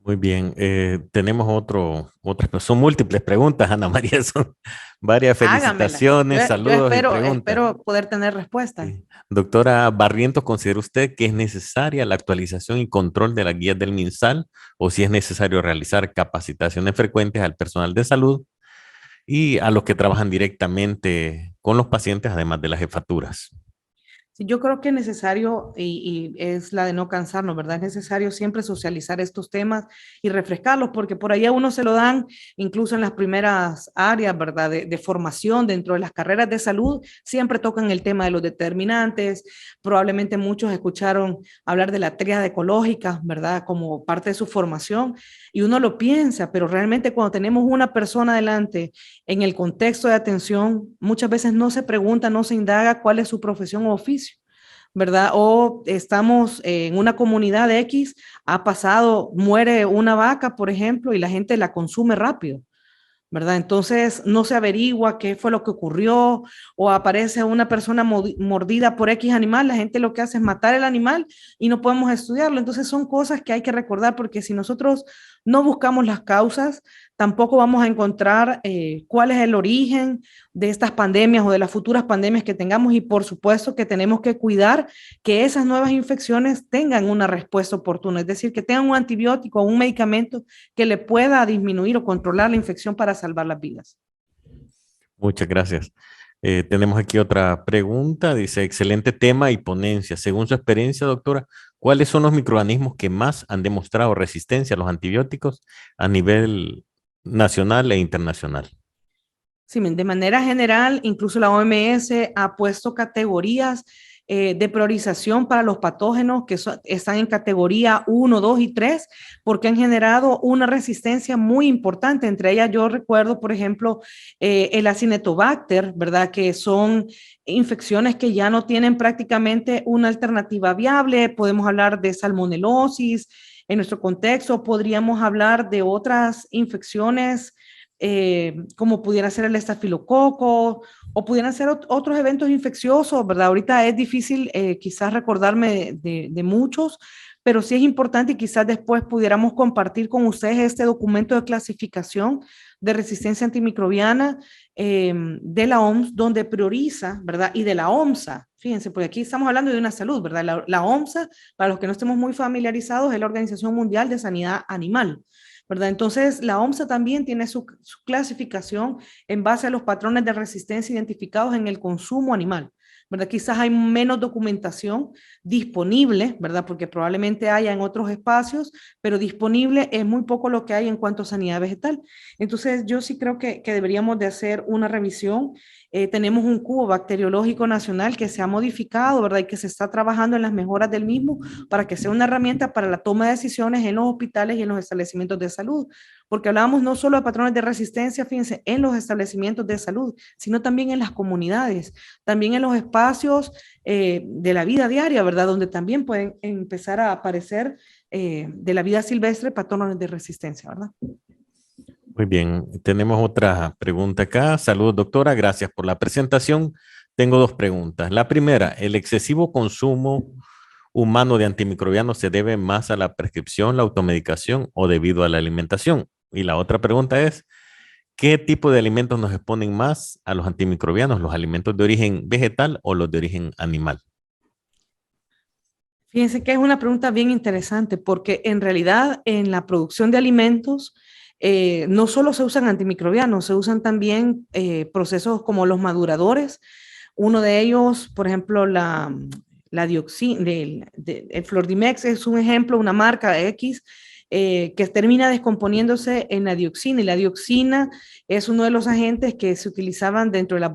Muy bien, tenemos son múltiples preguntas, Ana María, son varias Hágamela. felicitaciones, Yo saludos y preguntas. espero poder tener respuesta. Sí. Doctora Barrientos, ¿considera usted que es necesaria la actualización y control de las guías del MinSal o si es necesario realizar capacitaciones frecuentes al personal de salud y a los que trabajan directamente con los pacientes, además de las jefaturas? Sí, yo creo que es necesario, y es la de no cansarnos, ¿verdad? Es necesario siempre socializar estos temas y refrescarlos, porque por ahí a uno se lo dan, incluso en las primeras áreas, ¿verdad? De formación dentro de las carreras de salud, siempre tocan el tema de los determinantes. Probablemente muchos escucharon hablar de la tríada ecológica, ¿verdad? Como parte de su formación, y uno lo piensa, pero realmente cuando tenemos una persona delante en el contexto de atención, muchas veces no se pregunta, no se indaga cuál es su profesión o oficio, ¿verdad? O estamos en una comunidad X, ha pasado, muere una vaca, por ejemplo, y la gente la consume rápido, ¿verdad? Entonces no se averigua qué fue lo que ocurrió o aparece una persona mordida por X animal, la gente lo que hace es matar el animal y no podemos estudiarlo. Entonces son cosas que hay que recordar porque si nosotros no buscamos las causas, tampoco vamos a encontrar cuál es el origen de estas pandemias o de las futuras pandemias que tengamos y por supuesto que tenemos que cuidar que esas nuevas infecciones tengan una respuesta oportuna, es decir, que tengan un antibiótico o un medicamento que le pueda disminuir o controlar la infección para salvar las vidas. Muchas gracias. Tenemos aquí otra pregunta. Dice, excelente tema y ponencia. Según su experiencia, doctora, ¿cuáles son los microorganismos que más han demostrado resistencia a los antibióticos a nivel nacional e internacional? Sí, de manera general, incluso la OMS ha puesto categorías de priorización para los patógenos que están en categoría 1, 2 y 3, porque han generado una resistencia muy importante. Entre ellas, yo recuerdo, por ejemplo, el Acinetobacter, ¿verdad? Que son infecciones que ya no tienen prácticamente una alternativa viable. Podemos hablar de salmonelosis. En nuestro contexto, podríamos hablar de otras infecciones como pudiera ser el estafilococo o pudieran ser otros eventos infecciosos, ¿verdad? Ahorita es difícil quizás recordarme de muchos, pero sí es importante y quizás después pudiéramos compartir con ustedes este documento de clasificación de resistencia antimicrobiana de la OMS, donde prioriza, ¿verdad? Y de la OMSA, fíjense, porque aquí estamos hablando de una salud, ¿verdad? La OMSA, para los que no estemos muy familiarizados, es la Organización Mundial de Sanidad Animal, ¿verdad? Entonces, la OMSA también tiene su clasificación en base a los patrones de resistencia identificados en el consumo animal, ¿verdad? Quizás hay menos documentación disponible, ¿verdad? Porque probablemente haya en otros espacios, pero disponible es muy poco lo que hay en cuanto a sanidad vegetal. Entonces, yo sí creo que deberíamos de hacer una revisión. Tenemos un cubo bacteriológico nacional que se ha modificado, ¿verdad? Y que se está trabajando en las mejoras del mismo para que sea una herramienta para la toma de decisiones en los hospitales y en los establecimientos de salud. Porque hablábamos no solo de patrones de resistencia, fíjense, en los establecimientos de salud, sino también en las comunidades, también en los espacios de la vida diaria, ¿verdad? Donde también pueden empezar a aparecer de la vida silvestre patrones de resistencia, ¿verdad? Muy bien, tenemos otra pregunta acá. Saludos, doctora, gracias por la presentación. Tengo dos preguntas. La primera, ¿el excesivo consumo humano de antimicrobianos se debe más a la prescripción, la automedicación o debido a la alimentación? Y la otra pregunta es, ¿qué tipo de alimentos nos exponen más a los antimicrobianos? ¿Los alimentos de origen vegetal o los de origen animal? Fíjense que es una pregunta bien interesante porque en realidad en la producción de alimentos no solo se usan antimicrobianos, se usan también procesos como los maduradores. Uno de ellos, por ejemplo, la dioxina, el Flordimex es un ejemplo, una marca X que termina descomponiéndose en la dioxina y la dioxina es uno de los agentes que se utilizaban dentro de las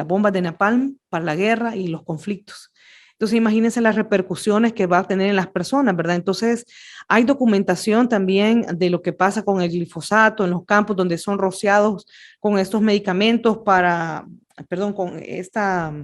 bombas de napalm para la guerra y los conflictos. Entonces, imagínense las repercusiones que va a tener en las personas, ¿verdad? Entonces, hay documentación también de lo que pasa con el glifosato en los campos donde son rociados con estos medicamentos con esta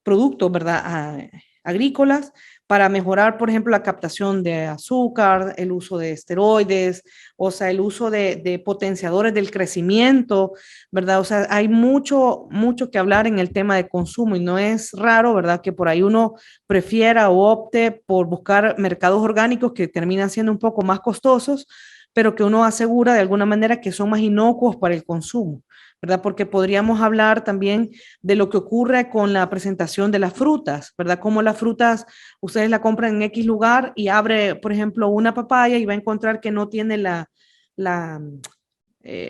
productos, ¿verdad? Agrícolas para mejorar, por ejemplo, la captación de azúcar, el uso de esteroides, o sea, el uso de potenciadores del crecimiento, ¿verdad? O sea, hay mucho que hablar en el tema de consumo y no es raro, ¿verdad? Que por ahí uno prefiera o opte por buscar mercados orgánicos que terminan siendo un poco más costosos, pero que uno asegura de alguna manera que son más inocuos para el consumo, ¿verdad? Porque podríamos hablar también de lo que ocurre con la presentación de las frutas, ¿verdad? Como las frutas, ustedes la compran en X lugar y abre, por ejemplo, una papaya y va a encontrar que no tiene la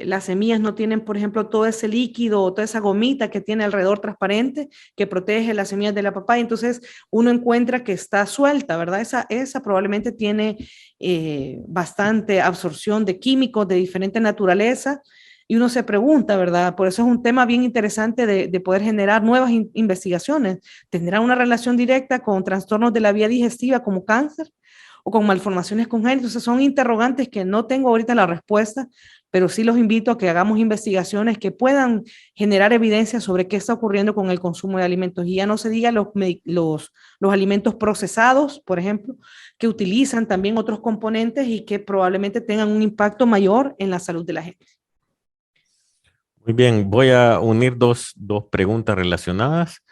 las semillas no tienen, por ejemplo, todo ese líquido o toda esa gomita que tiene alrededor transparente que protege las semillas de la papaya. Entonces, uno encuentra que está suelta, ¿verdad? Esa probablemente tiene bastante absorción de químicos de diferente naturaleza. Y uno se pregunta, ¿verdad? Por eso es un tema bien interesante de poder generar nuevas investigaciones. ¿Tendrá una relación directa con trastornos de la vía digestiva como cáncer o con malformaciones congénitas? Entonces son interrogantes que no tengo ahorita la respuesta, pero sí los invito a que hagamos investigaciones que puedan generar evidencia sobre qué está ocurriendo con el consumo de alimentos. Y ya no se diga los alimentos procesados, por ejemplo, que utilizan también otros componentes y que probablemente tengan un impacto mayor en la salud de la gente. Muy bien, voy a unir dos preguntas relacionadas.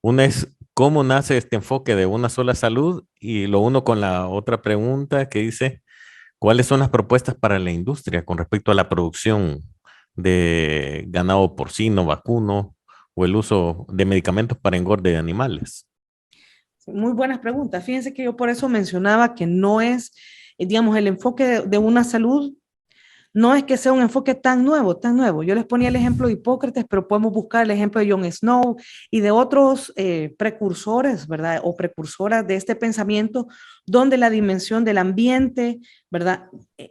Una es, ¿cómo nace este enfoque de una sola salud? Y lo uno con la otra pregunta que dice, ¿cuáles son las propuestas para la industria con respecto a la producción de ganado porcino, vacuno o el uso de medicamentos para engorde de animales? Muy buenas preguntas. Fíjense que yo por eso mencionaba que no es, digamos, el enfoque de una salud no es que sea un enfoque tan nuevo, tan nuevo. Yo les ponía el ejemplo de Hipócrates, pero podemos buscar el ejemplo de John Snow y de otros precursores, ¿verdad? O precursoras de este pensamiento, donde la dimensión del ambiente, ¿verdad?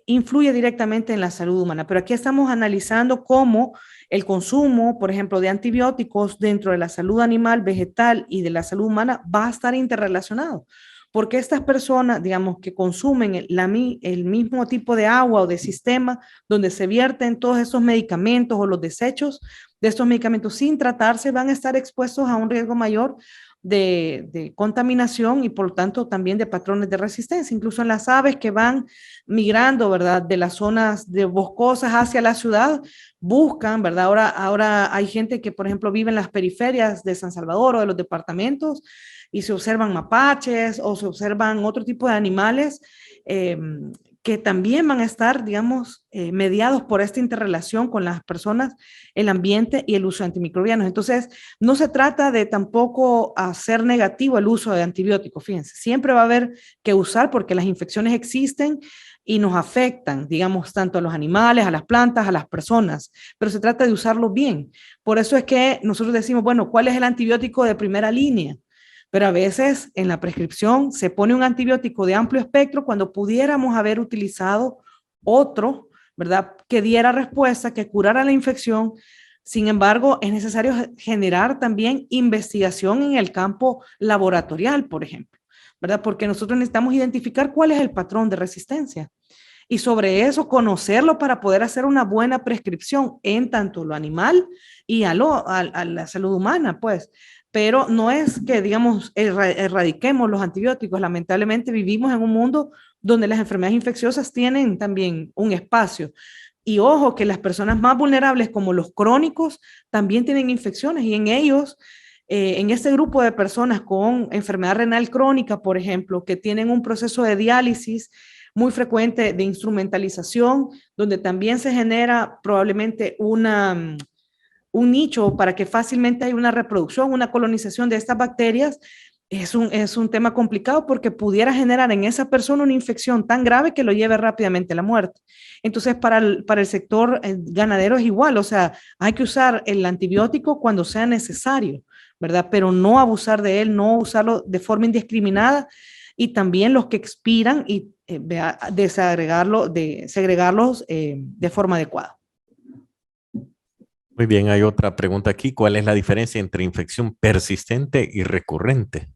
Influye directamente en la salud humana. Pero aquí estamos analizando cómo el consumo, por ejemplo, de antibióticos dentro de la salud animal, vegetal y de la salud humana va a estar interrelacionado. Porque estas personas, digamos, que consumen el mismo tipo de agua o de sistema donde se vierten todos esos medicamentos o los desechos de estos medicamentos sin tratarse, van a estar expuestos a un riesgo mayor de contaminación y por lo tanto también de patrones de resistencia, incluso en las aves que van migrando, ¿verdad? De las zonas de boscosas hacia la ciudad, buscan, ¿verdad? Ahora hay gente que, por ejemplo, vive en las periferias de San Salvador o de los departamentos y se observan mapaches o se observan otro tipo de animales que también van a estar, digamos, mediados por esta interrelación con las personas, el ambiente y el uso de antimicrobianos. Entonces, no se trata de tampoco hacer negativo el uso de antibióticos, fíjense, siempre va a haber que usar porque las infecciones existen y nos afectan, digamos, tanto a los animales, a las plantas, a las personas, pero se trata de usarlo bien. Por eso es que nosotros decimos, bueno, ¿cuál es el antibiótico de primera línea? Pero a veces en la prescripción se pone un antibiótico de amplio espectro cuando pudiéramos haber utilizado otro, ¿verdad? Que diera respuesta, que curara la infección. Sin embargo, es necesario generar también investigación en el campo laboratorial, por ejemplo, ¿verdad? Porque nosotros necesitamos identificar cuál es el patrón de resistencia y sobre eso conocerlo para poder hacer una buena prescripción en tanto lo animal y a la salud humana, pues. Pero no es que, digamos, erradiquemos los antibióticos. Lamentablemente vivimos en un mundo donde las enfermedades infecciosas tienen también un espacio. Y ojo, que las personas más vulnerables, como los crónicos, también tienen infecciones y en ellos, en este grupo de personas con enfermedad renal crónica, por ejemplo, que tienen un proceso de diálisis muy frecuente de instrumentalización, donde también se genera probablemente un nicho para que fácilmente haya una reproducción, una colonización de estas bacterias, es un tema complicado porque pudiera generar en esa persona una infección tan grave que lo lleve rápidamente a la muerte. Entonces, para el sector ganadero es igual, o sea, hay que usar el antibiótico cuando sea necesario, ¿verdad? Pero no abusar de él, no usarlo de forma indiscriminada y también los que expiran y segregarlos de forma adecuada. Muy bien, hay otra pregunta aquí. ¿Cuál es la diferencia entre infección persistente y recurrente?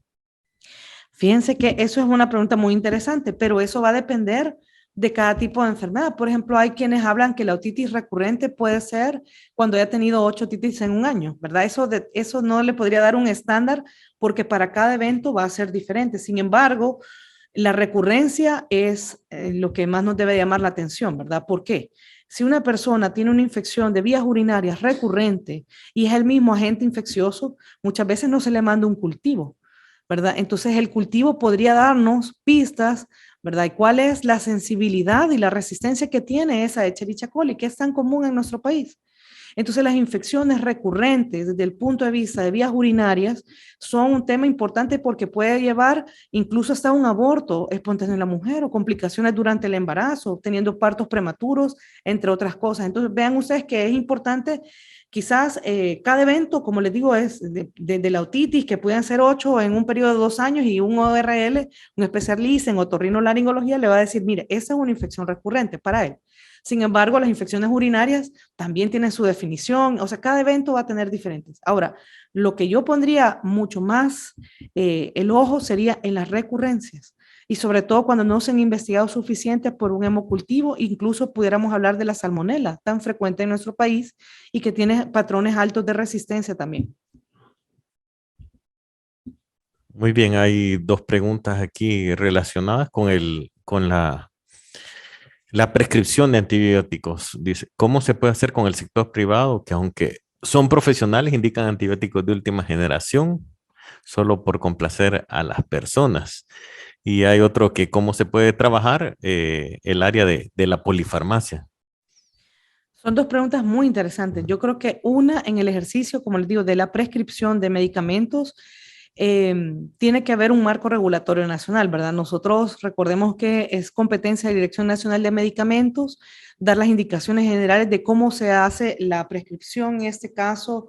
Fíjense que eso es una pregunta muy interesante, pero eso va a depender de cada tipo de enfermedad. Por ejemplo, hay quienes hablan que la otitis recurrente puede ser cuando haya tenido 8 otitis en un año, ¿verdad? Eso no le podría dar un estándar porque para cada evento va a ser diferente. Sin embargo, la recurrencia es lo que más nos debe llamar la atención, ¿verdad? ¿Por qué? Si una persona tiene una infección de vías urinarias recurrente y es el mismo agente infeccioso, muchas veces no se le manda un cultivo, ¿verdad? Entonces el cultivo podría darnos pistas, ¿verdad? ¿Y cuál es la sensibilidad y la resistencia que tiene esa Escherichia coli, que es tan común en nuestro país? Entonces, las infecciones recurrentes desde el punto de vista de vías urinarias son un tema importante porque puede llevar incluso hasta un aborto espontáneo en la mujer o complicaciones durante el embarazo, teniendo partos prematuros, entre otras cosas. Entonces, vean ustedes que es importante. Quizás cada evento, como les digo, es de la otitis, que pueden ser 8 en un periodo de 2 años, y un ORL, un especialista en otorrinolaringología, le va a decir, mire, esa es una infección recurrente para él. Sin embargo, las infecciones urinarias también tienen su definición, o sea, cada evento va a tener diferentes. Ahora, lo que yo pondría mucho más el ojo sería en las recurrencias y sobre todo cuando no se han investigado suficiente por un hemocultivo, incluso pudiéramos hablar de la salmonela, tan frecuente en nuestro país y que tiene patrones altos de resistencia también. Muy bien, hay dos preguntas aquí relacionadas con la prescripción de antibióticos. Dice, ¿cómo se puede hacer con el sector privado que aunque son profesionales indican antibióticos de última generación solo por complacer a las personas? Y hay otro que cómo se puede trabajar el área de la polifarmacia. Son dos preguntas muy interesantes. Yo creo que una en el ejercicio, como les digo, de la prescripción de medicamentos, tiene que haber un marco regulatorio nacional, ¿verdad? Nosotros recordemos que es competencia de Dirección Nacional de Medicamentos dar las indicaciones generales de cómo se hace la prescripción, en este caso,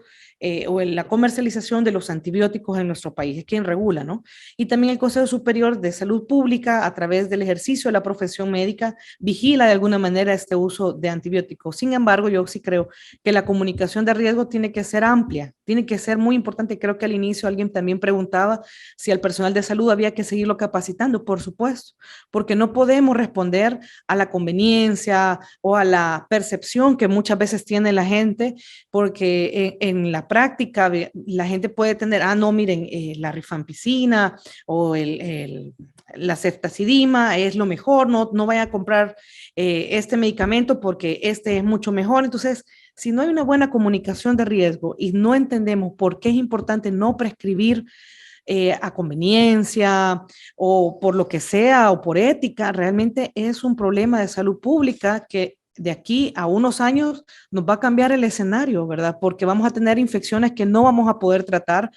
o en la comercialización de los antibióticos en nuestro país, es quien regula, ¿no? Y también el Consejo Superior de Salud Pública, a través del ejercicio de la profesión médica, vigila de alguna manera este uso de antibióticos. Sin embargo, yo sí creo que la comunicación de riesgo tiene que ser amplia, tiene que ser muy importante. Creo que al inicio alguien también preguntaba si al personal de salud había que seguirlo capacitando, por supuesto, porque no podemos responder a la conveniencia o a la percepción que muchas veces tiene la gente, porque en la práctica la gente puede tener, no, miren, la rifampicina o la ceftazidima es lo mejor, no vaya a comprar este medicamento porque este es mucho mejor. Entonces, si no hay una buena comunicación de riesgo y no entendemos por qué es importante no prescribir a conveniencia o por lo que sea o por ética, realmente es un problema de salud pública que de aquí a unos años nos va a cambiar el escenario, ¿verdad? Porque vamos a tener infecciones que no vamos a poder tratar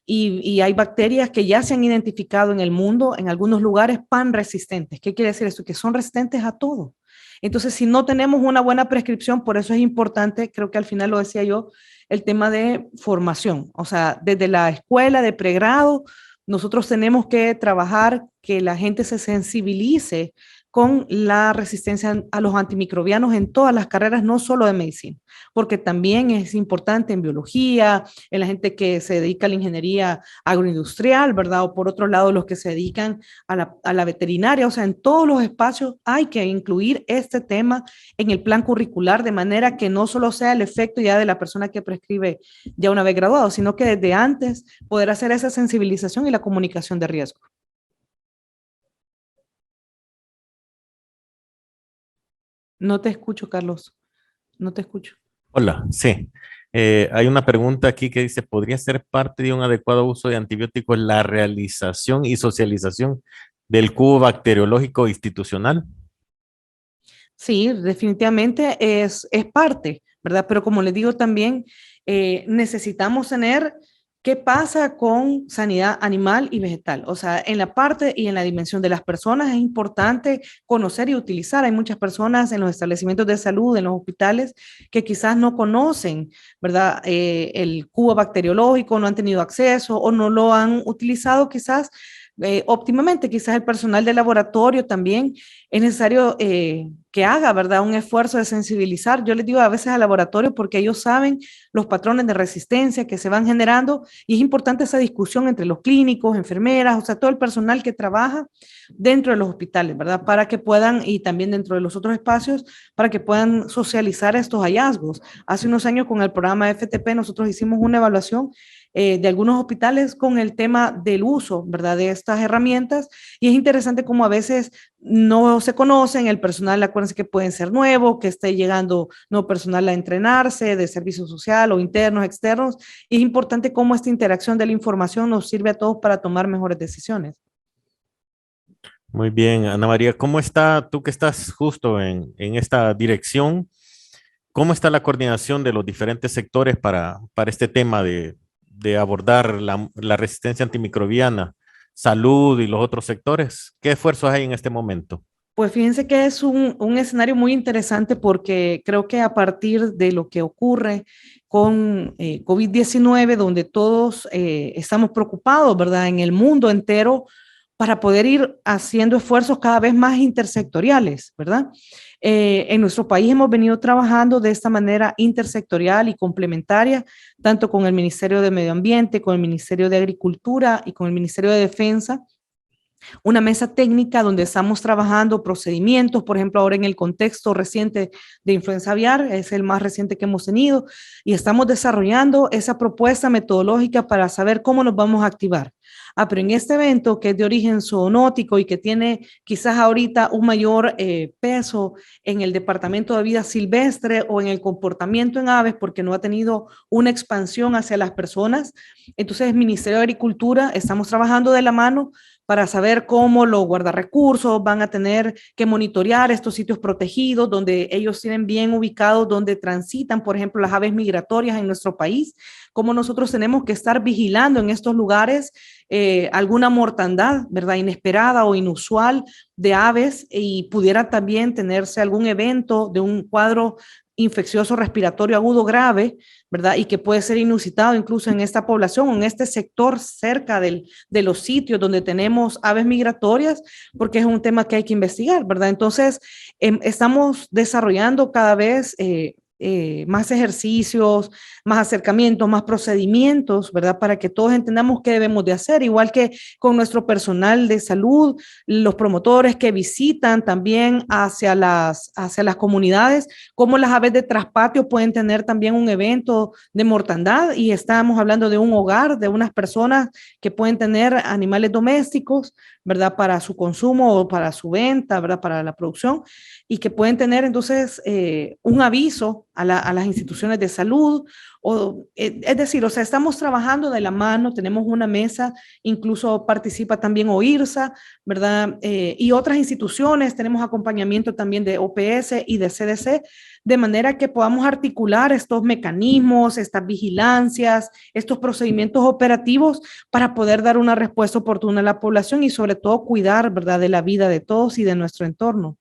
y hay bacterias que ya se han identificado en el mundo, en algunos lugares, pan resistentes. ¿Qué quiere decir esto? Que son resistentes a todo. Entonces, si no tenemos una buena prescripción, por eso es importante, creo que al final lo decía yo, el tema de formación. O sea, desde la escuela de pregrado, nosotros tenemos que trabajar que la gente se sensibilice con la resistencia a los antimicrobianos en todas las carreras, no solo de medicina, porque también es importante en biología, en la gente que se dedica a la ingeniería agroindustrial, ¿verdad? O por otro lado, los que se dedican a la veterinaria, o sea, en todos los espacios hay que incluir este tema en el plan curricular de manera que no solo sea el efecto ya de la persona que prescribe ya una vez graduado, sino que desde antes poder hacer esa sensibilización y la comunicación de riesgo. No te escucho, Carlos. No te escucho. Hola, sí. Hay una pregunta aquí que dice, ¿podría ser parte de un adecuado uso de antibióticos la realización y socialización del cubo bacteriológico institucional? Sí, definitivamente es parte, ¿verdad? Pero como les digo también, necesitamos tener qué pasa con sanidad animal y vegetal. O sea, en la parte y en la dimensión de las personas es importante conocer y utilizar. Hay muchas personas en los establecimientos de salud, en los hospitales, que quizás no conocen, ¿verdad? El cubo bacteriológico, no han tenido acceso o no lo han utilizado quizás óptimamente. Quizás el personal de laboratorio también es necesario que haga, ¿verdad?, un esfuerzo de sensibilizar. Yo les digo a veces al laboratorio porque ellos saben los patrones de resistencia que se van generando y es importante esa discusión entre los clínicos, enfermeras, o sea, todo el personal que trabaja dentro de los hospitales, ¿verdad? Para que puedan, y también dentro de los otros espacios, para que puedan socializar estos hallazgos. Hace unos años con el programa FTP nosotros hicimos una evaluación de algunos hospitales con el tema del uso, ¿verdad?, de estas herramientas, y es interesante como a veces no se conocen, el personal, acuérdense que pueden ser nuevos, que esté llegando nuevo personal a entrenarse, de servicio social o internos, externos, y es importante cómo esta interacción de la información nos sirve a todos para tomar mejores decisiones. Muy bien, Ana María, ¿cómo está, tú que estás justo en esta dirección, cómo está la coordinación de los diferentes sectores para este tema de abordar la resistencia antimicrobiana, salud y los otros sectores? ¿Qué esfuerzos hay en este momento? Pues fíjense que es un escenario muy interesante porque creo que a partir de lo que ocurre con COVID-19, donde todos estamos preocupados, ¿verdad?, en el mundo entero, para poder ir haciendo esfuerzos cada vez más intersectoriales, ¿verdad? En nuestro país hemos venido trabajando de esta manera intersectorial y complementaria, tanto con el Ministerio de Medio Ambiente, con el Ministerio de Agricultura y con el Ministerio de Defensa, una mesa técnica donde estamos trabajando procedimientos, por ejemplo, ahora en el contexto reciente de influenza aviar, es el más reciente que hemos tenido, y estamos desarrollando esa propuesta metodológica para saber cómo nos vamos a activar. Pero en este evento que es de origen zoonótico y que tiene quizás ahorita un mayor peso en el Departamento de Vida Silvestre o en el comportamiento en aves porque no ha tenido una expansión hacia las personas, entonces el Ministerio de Agricultura estamos trabajando de la mano para saber cómo los guardarrecursos van a tener que monitorear estos sitios protegidos, donde ellos tienen bien ubicados, donde transitan, por ejemplo, las aves migratorias en nuestro país, cómo nosotros tenemos que estar vigilando en estos lugares alguna mortandad, ¿verdad?, inesperada o inusual de aves, y pudiera también tenerse algún evento de un cuadro infeccioso respiratorio agudo grave, ¿verdad?, y que puede ser inusitado incluso en esta población o en este sector cerca de los sitios donde tenemos aves migratorias, porque es un tema que hay que investigar, ¿verdad? Entonces, estamos desarrollando cada vez más ejercicios, más acercamientos, más procedimientos, ¿verdad? Para que todos entendamos qué debemos de hacer, igual que con nuestro personal de salud, los promotores que visitan también hacia las comunidades, cómo las aves de traspatio pueden tener también un evento de mortandad, y estamos hablando de un hogar, de unas personas que pueden tener animales domésticos, ¿verdad?, para su consumo o para su venta, ¿verdad?, para la producción, y que pueden tener entonces un aviso a las instituciones de salud, es decir, o sea, estamos trabajando de la mano, tenemos una mesa, incluso participa también OIRSA, ¿verdad? Y otras instituciones, tenemos acompañamiento también de OPS y de CDC, de manera que podamos articular estos mecanismos, estas vigilancias, estos procedimientos operativos para poder dar una respuesta oportuna a la población y sobre todo cuidar, ¿verdad?, de la vida de todos y de nuestro entorno.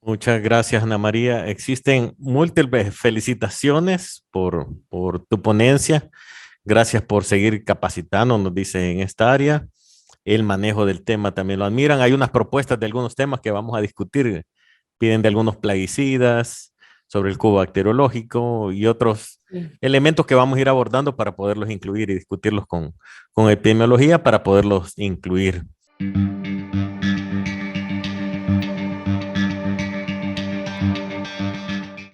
Muchas gracias, Ana María. Existen múltiples felicitaciones por tu ponencia. Gracias por seguir capacitando, nos dice, en esta área. El manejo del tema también lo admiran. Hay unas propuestas de algunos temas que vamos a discutir. Piden de algunos plaguicidas, sobre el cubo bacteriológico y otros elementos que vamos a ir abordando para poderlos incluir y discutirlos con epidemiología para poderlos incluir.